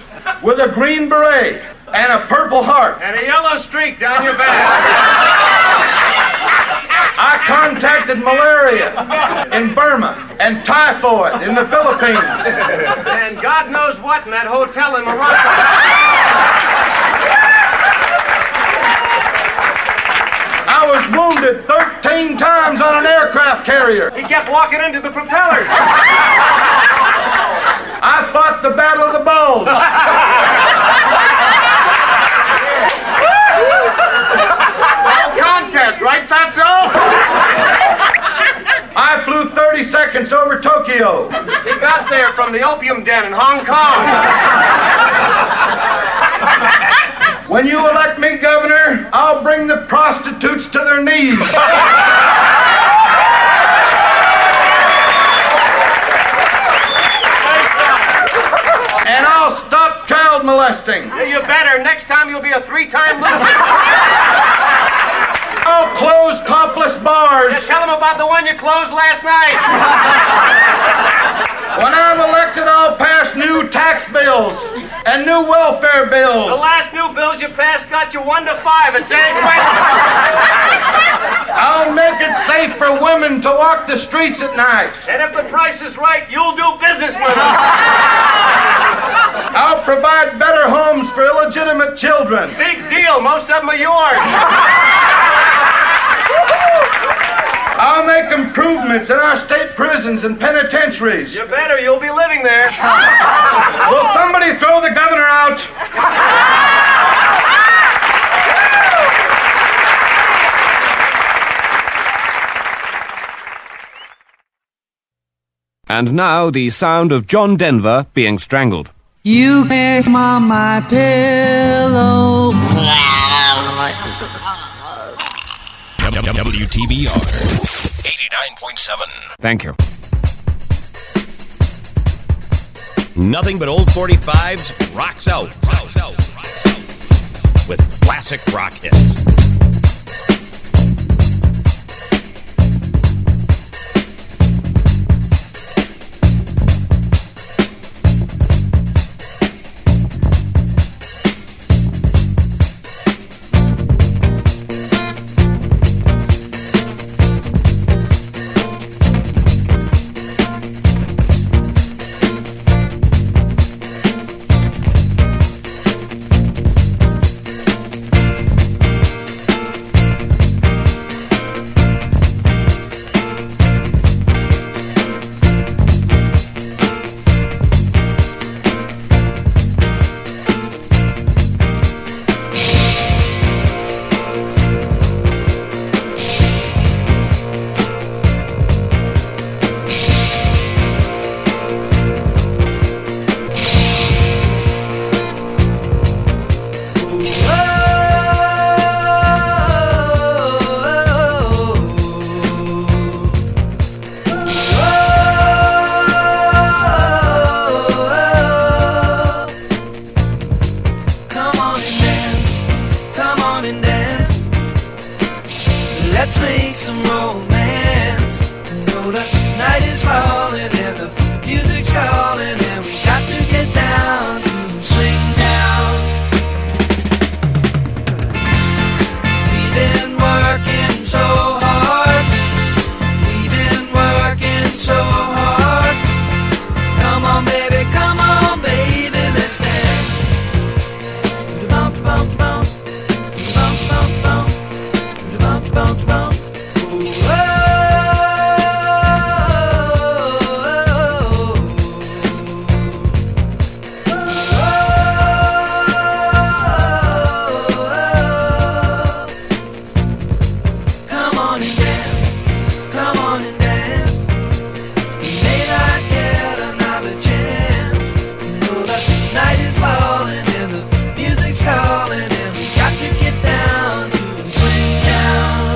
with a green beret and a purple heart. And a yellow streak down your back. I contacted malaria in Burma and typhoid in the Philippines. And God knows what in that hotel in Morocco. I was wounded 13 times on an aircraft carrier. He kept walking into the propellers. I fought the Battle of the Bulge. No contest, right, Fatso? I flew 30 seconds over Tokyo. He got there from the opium den in Hong Kong. When you elect me governor, I'll bring the prostitutes to their knees. And I'll stop child molesting. You better. Next time you'll be a 3-time loser. I'll close topless bars. Yeah, tell them about the one you closed last night. When I'm elected, I'll pass new tax bills and new welfare bills. The last new bills you passed got you 1 to 5 at San Quentin. I'll make it safe for women to walk the streets at night. And if the price is right, you'll do business with them. I'll provide better homes for illegitimate children. Big deal. Most of them are yours. I'll make improvements in our state prisons and penitentiaries. You better. You'll be living there. Will somebody throw the governor out? And now the sound of John Denver being strangled. You make my pillow. WTBR 89.7. Thank you. Nothing but old 45s rocks out with classic rock hits. let's make some romance. You know the night is falling and the music's calling, and we got to get down to swing down. We've been working so hard. We've been working so hard. Come on, baby, let's dance. Bump, bump, bump. Bump, bump, bump. Bump, bump, bump. Ooh, oh. Come on and dance. Come on and dance. We may not get another chance. You know the night is falling and the music's calling, and we got to get down to swing down.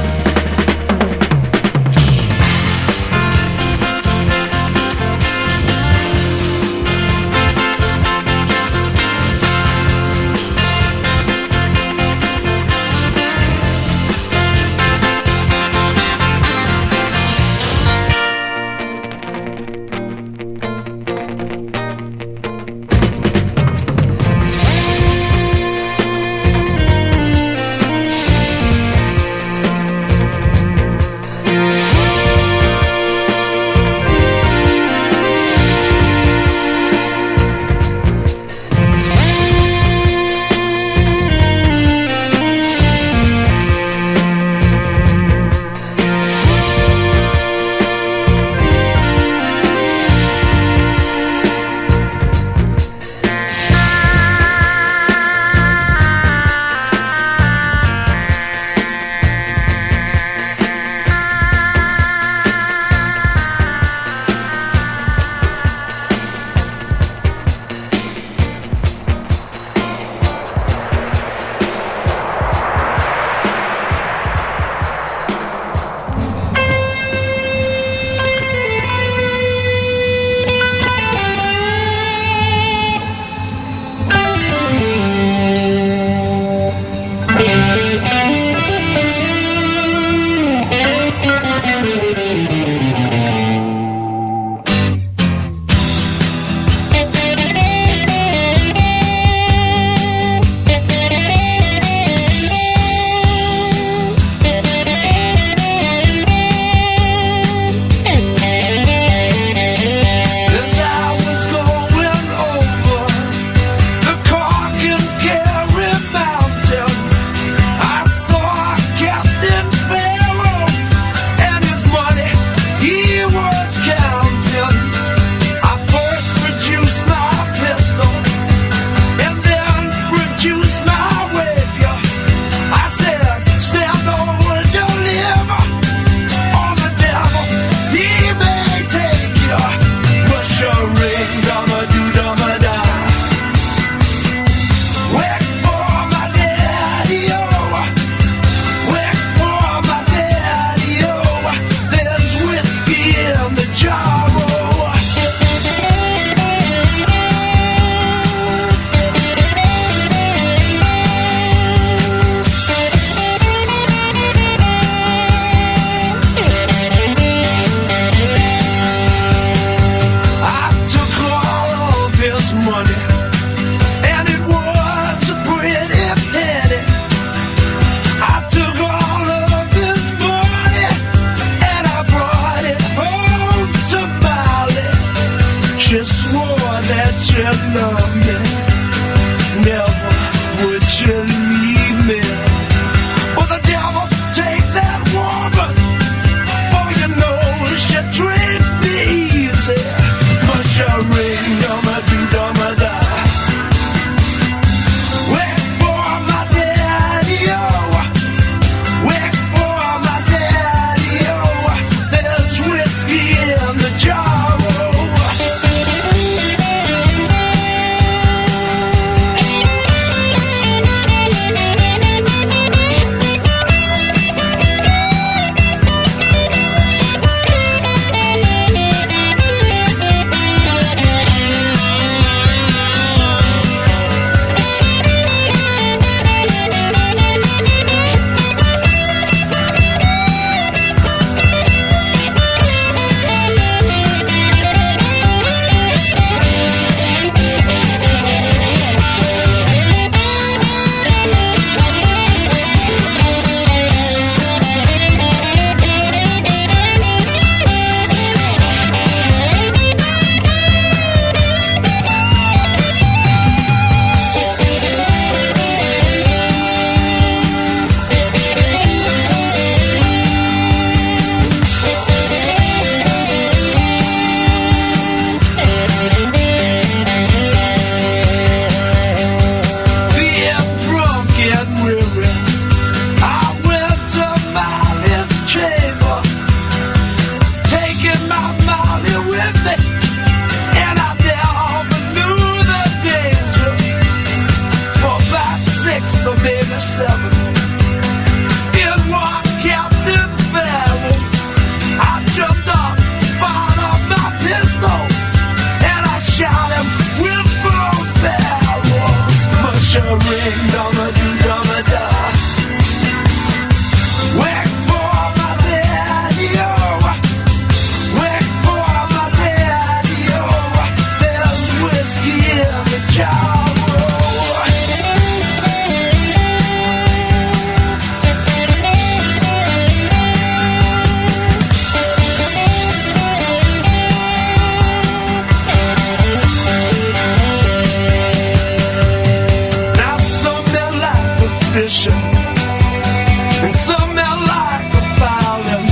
And some men like the violin,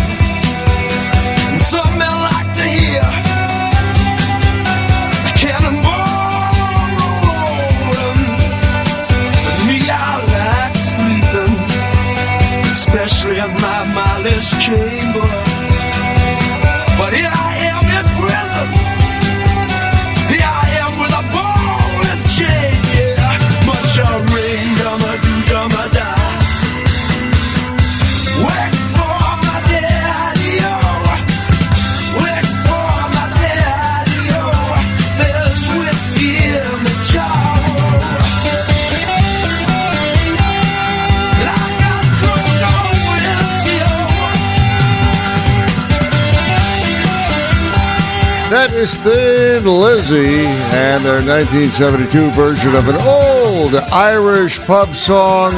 and some men like to hear a cannonball rolling. But me, I like sleeping, especially in my mindless chamber. But here I am in prison, here I am with a ball and chain, yeah. Much a ring, dumma do, dumma die. Wait for my daddy-o, wait for my daddy-o. There's whiskey in the jar, and I got drunk on whiskey-o. That is Thin Lizzy and their 1972 version of an old Irish pub song,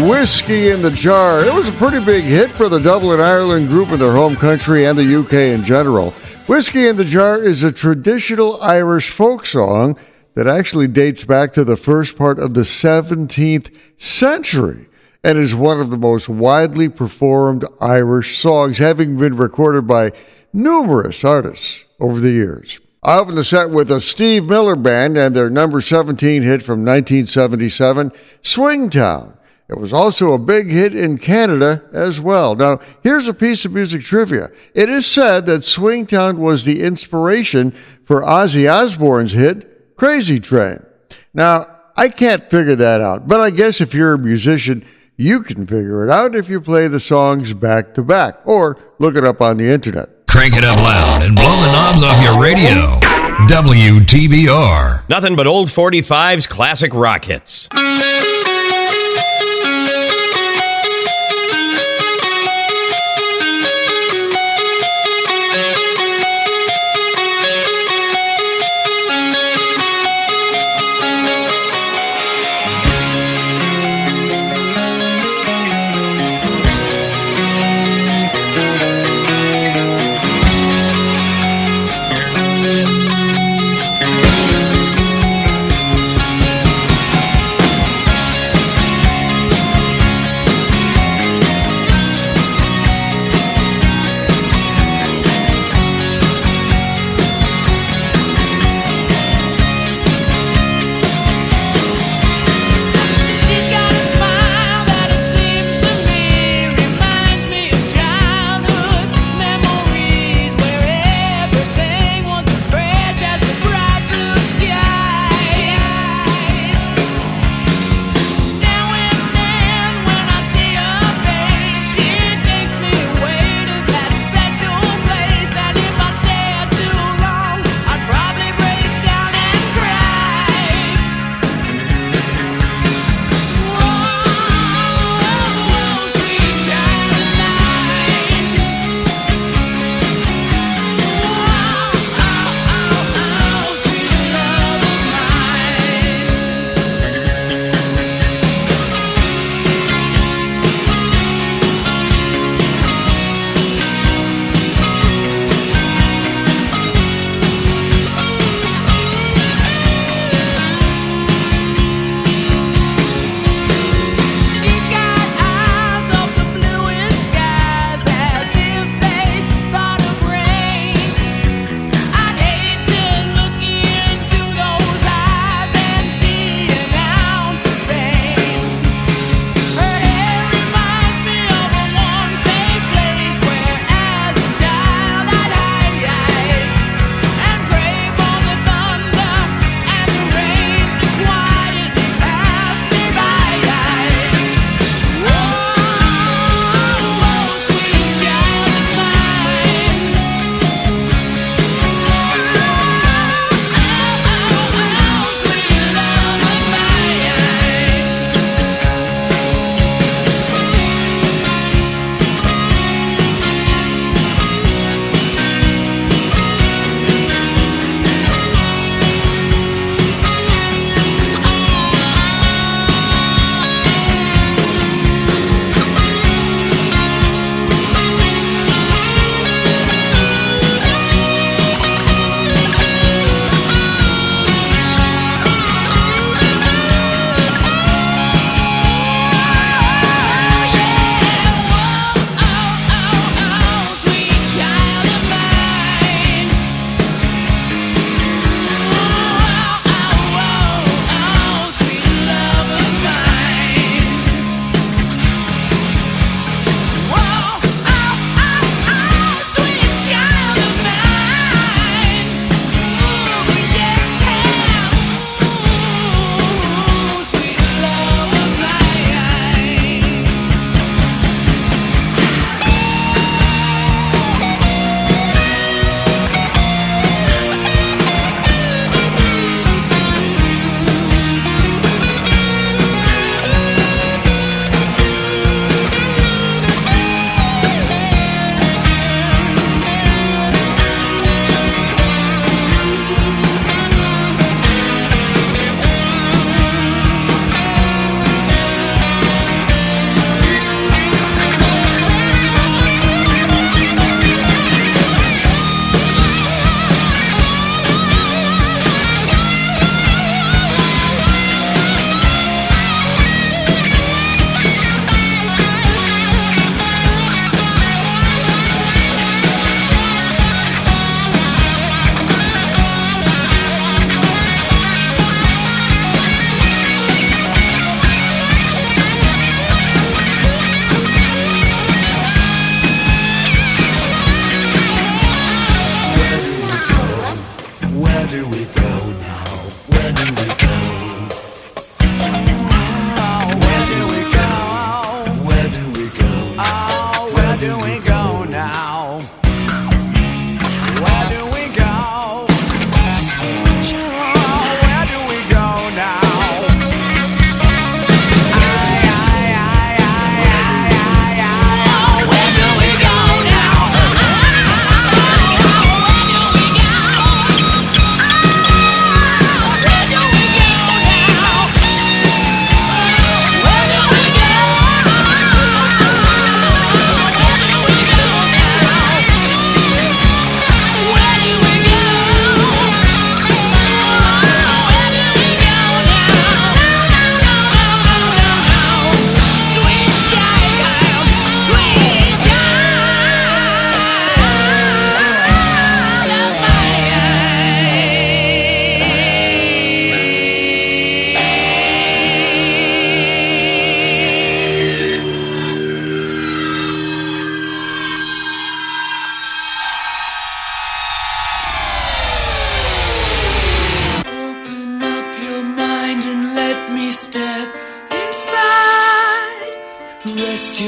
Whiskey in the Jar. It was a pretty big hit for the Dublin, Ireland group in their home country and the UK in general. Whiskey in the Jar is a traditional Irish folk song that actually dates back to the first part of the 17th century and is one of the most widely performed Irish songs, having been recorded by numerous artists over the years. I opened the set with a Steve Miller Band and their number 17 hit from 1977, Swing Town. It was also a big hit in Canada as well. Now, here's a piece of music trivia. It is said that Swing Town was the inspiration for Ozzy Osbourne's hit, Crazy Train. Now, I can't figure that out, but I guess if you're a musician, you can figure it out if you play the songs back to back or look it up on the internet. Crank it up loud and blow the knobs off your radio. WTBR. Nothing but old 45's classic rock hits.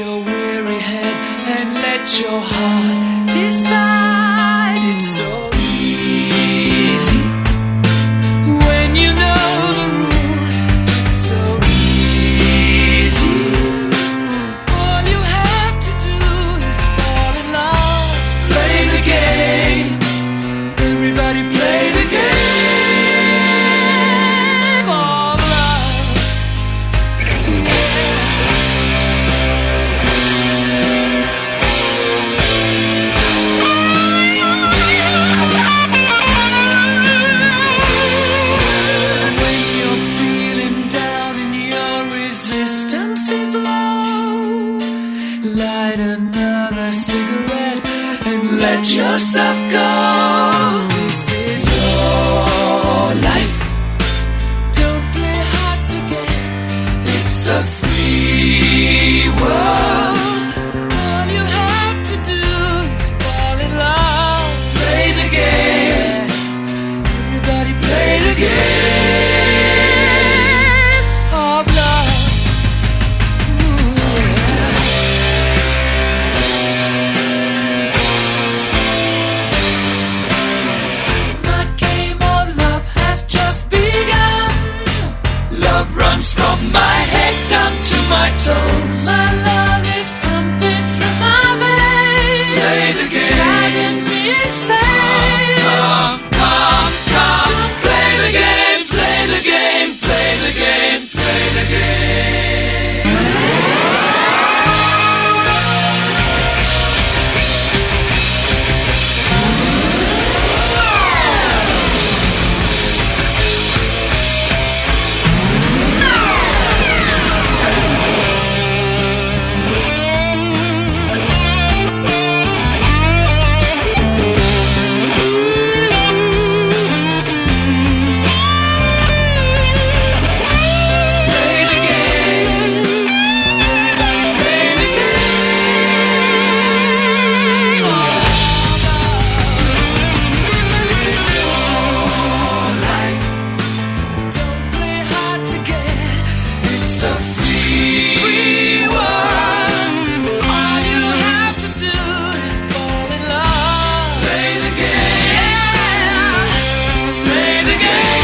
your weary head and let your heart decide. It's so easy when you know the rules. It's so easy. All you have to do is fall in love. Play the game. Everybody play the game of love. When you're feeling down and your resistance is low, light another cigarette and let yourself go. This is your life. Don't play hard to get. It's a free world. All you have to do is fall in love. Play the game. Everybody play the game of love. My game of love has just begun. Love runs from my head down to my toes. My love is pumping through my veins. Play the game. Driving me insane. Come, come, come. Play the game, play the game, play the game, play the game. Play the game. Play the game. This is your life. Don't play hard to get. It's a free world. All you have to do is fall in love. Play the game. Play the game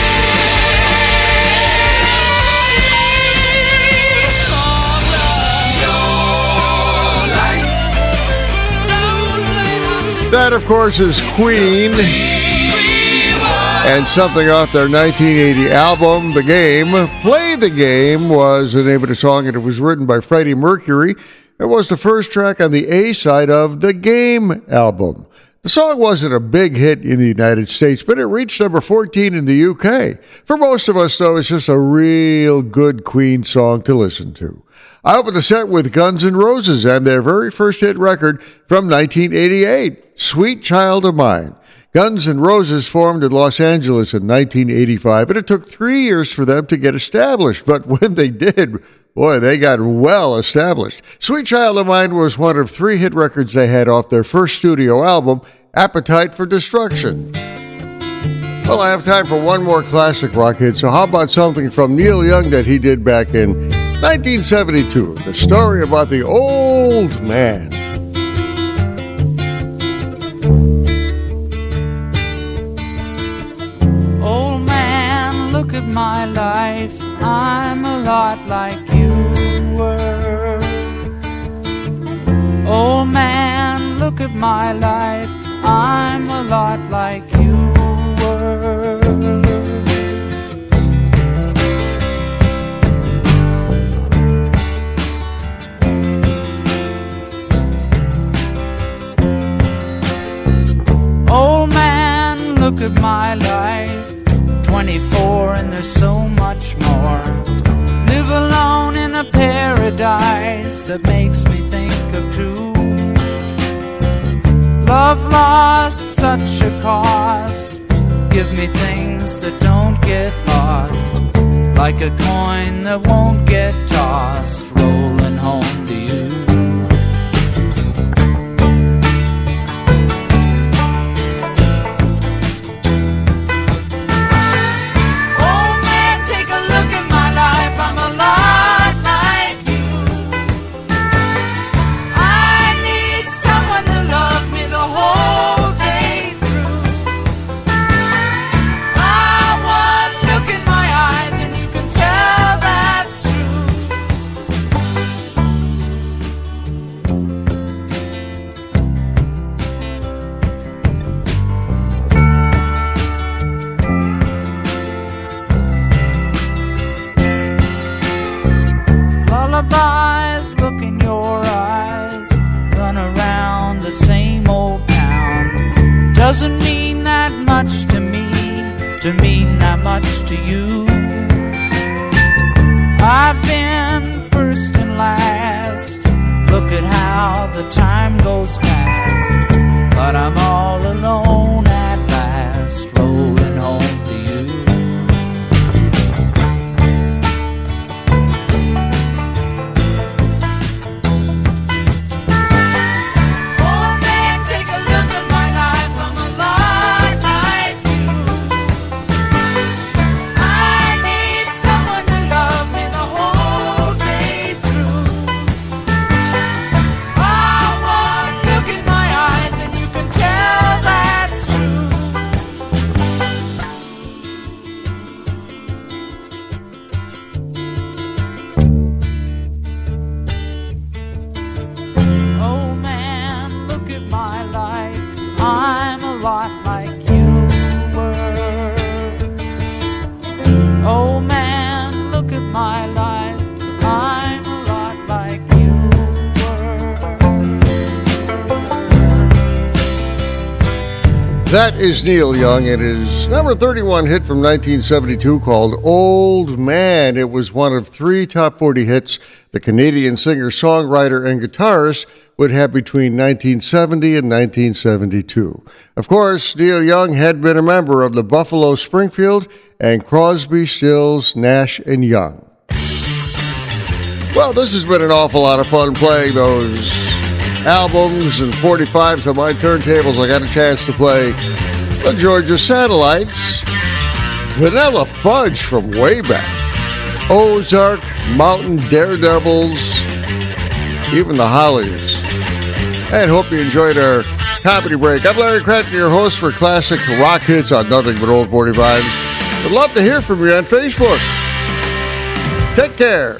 of love. Your life. Don't play hard to That, of course, is Queen and something off their 1980 album, The Game. Play the Game was the name of the song, and it was written by Freddie Mercury. It was the first track on the A side of the Game album. The song wasn't a big hit in the United States, but it reached number 14 in the UK. For most of us, though, it's just a real good Queen song to listen to. I opened the set with Guns N' Roses and their very first hit record from 1988, Sweet Child of Mine. Guns N' Roses formed in Los Angeles in 1985, and it took 3 years for them to get established. But when they did, boy, they got well established. Sweet Child of Mine was one of 3 hit records they had off their first studio album, Appetite for Destruction. Well, I have time for one more classic rock hit, so how about something from Neil Young that he did back in 1972, the story about the old man. Old man, look at my life. I'm a lot like you were. Old man, look at my life. I'm a lot like you were. Old man, look at my life. 24 and there's so much more. Live alone in a paradise that makes me think of two. Love lost, such a cost. Give me things that don't get lost, like a coin that won't get tossed, rolling home to you. doesn't mean that much to me, to mean that much to you. I've been first and last, look at how the time goes past, but I'm all alone at last, rolling home to you. Oh man, take a look at my life, I'm a lot like you. I need someone to love me the whole day through. Oh, one look in my eyes and you can tell that's true. Oh man, look at my life, I'm a lot like you were. Oh man, look at my life, I'm a lot like you That is Neil Young and his number 31 hit from 1972 called Old Man. It was one of 3 top 40 hits the Canadian singer, songwriter, and guitarist would have between 1970 and 1972. Of course, Neil Young had been a member of the Buffalo Springfield and Crosby, Stills, Nash and Young. Well, this has been an awful lot of fun playing those albums and 45s on my turntables. I got a chance to play the Georgia Satellites, Vanilla Fudge from way back, Ozark, Mountain Daredevils, even the Hollies. And hope you enjoyed our comedy break. I'm Larry Kratka, your host for classic rock hits on Nothing But Old 45. Would love to hear from you on Facebook. Take care.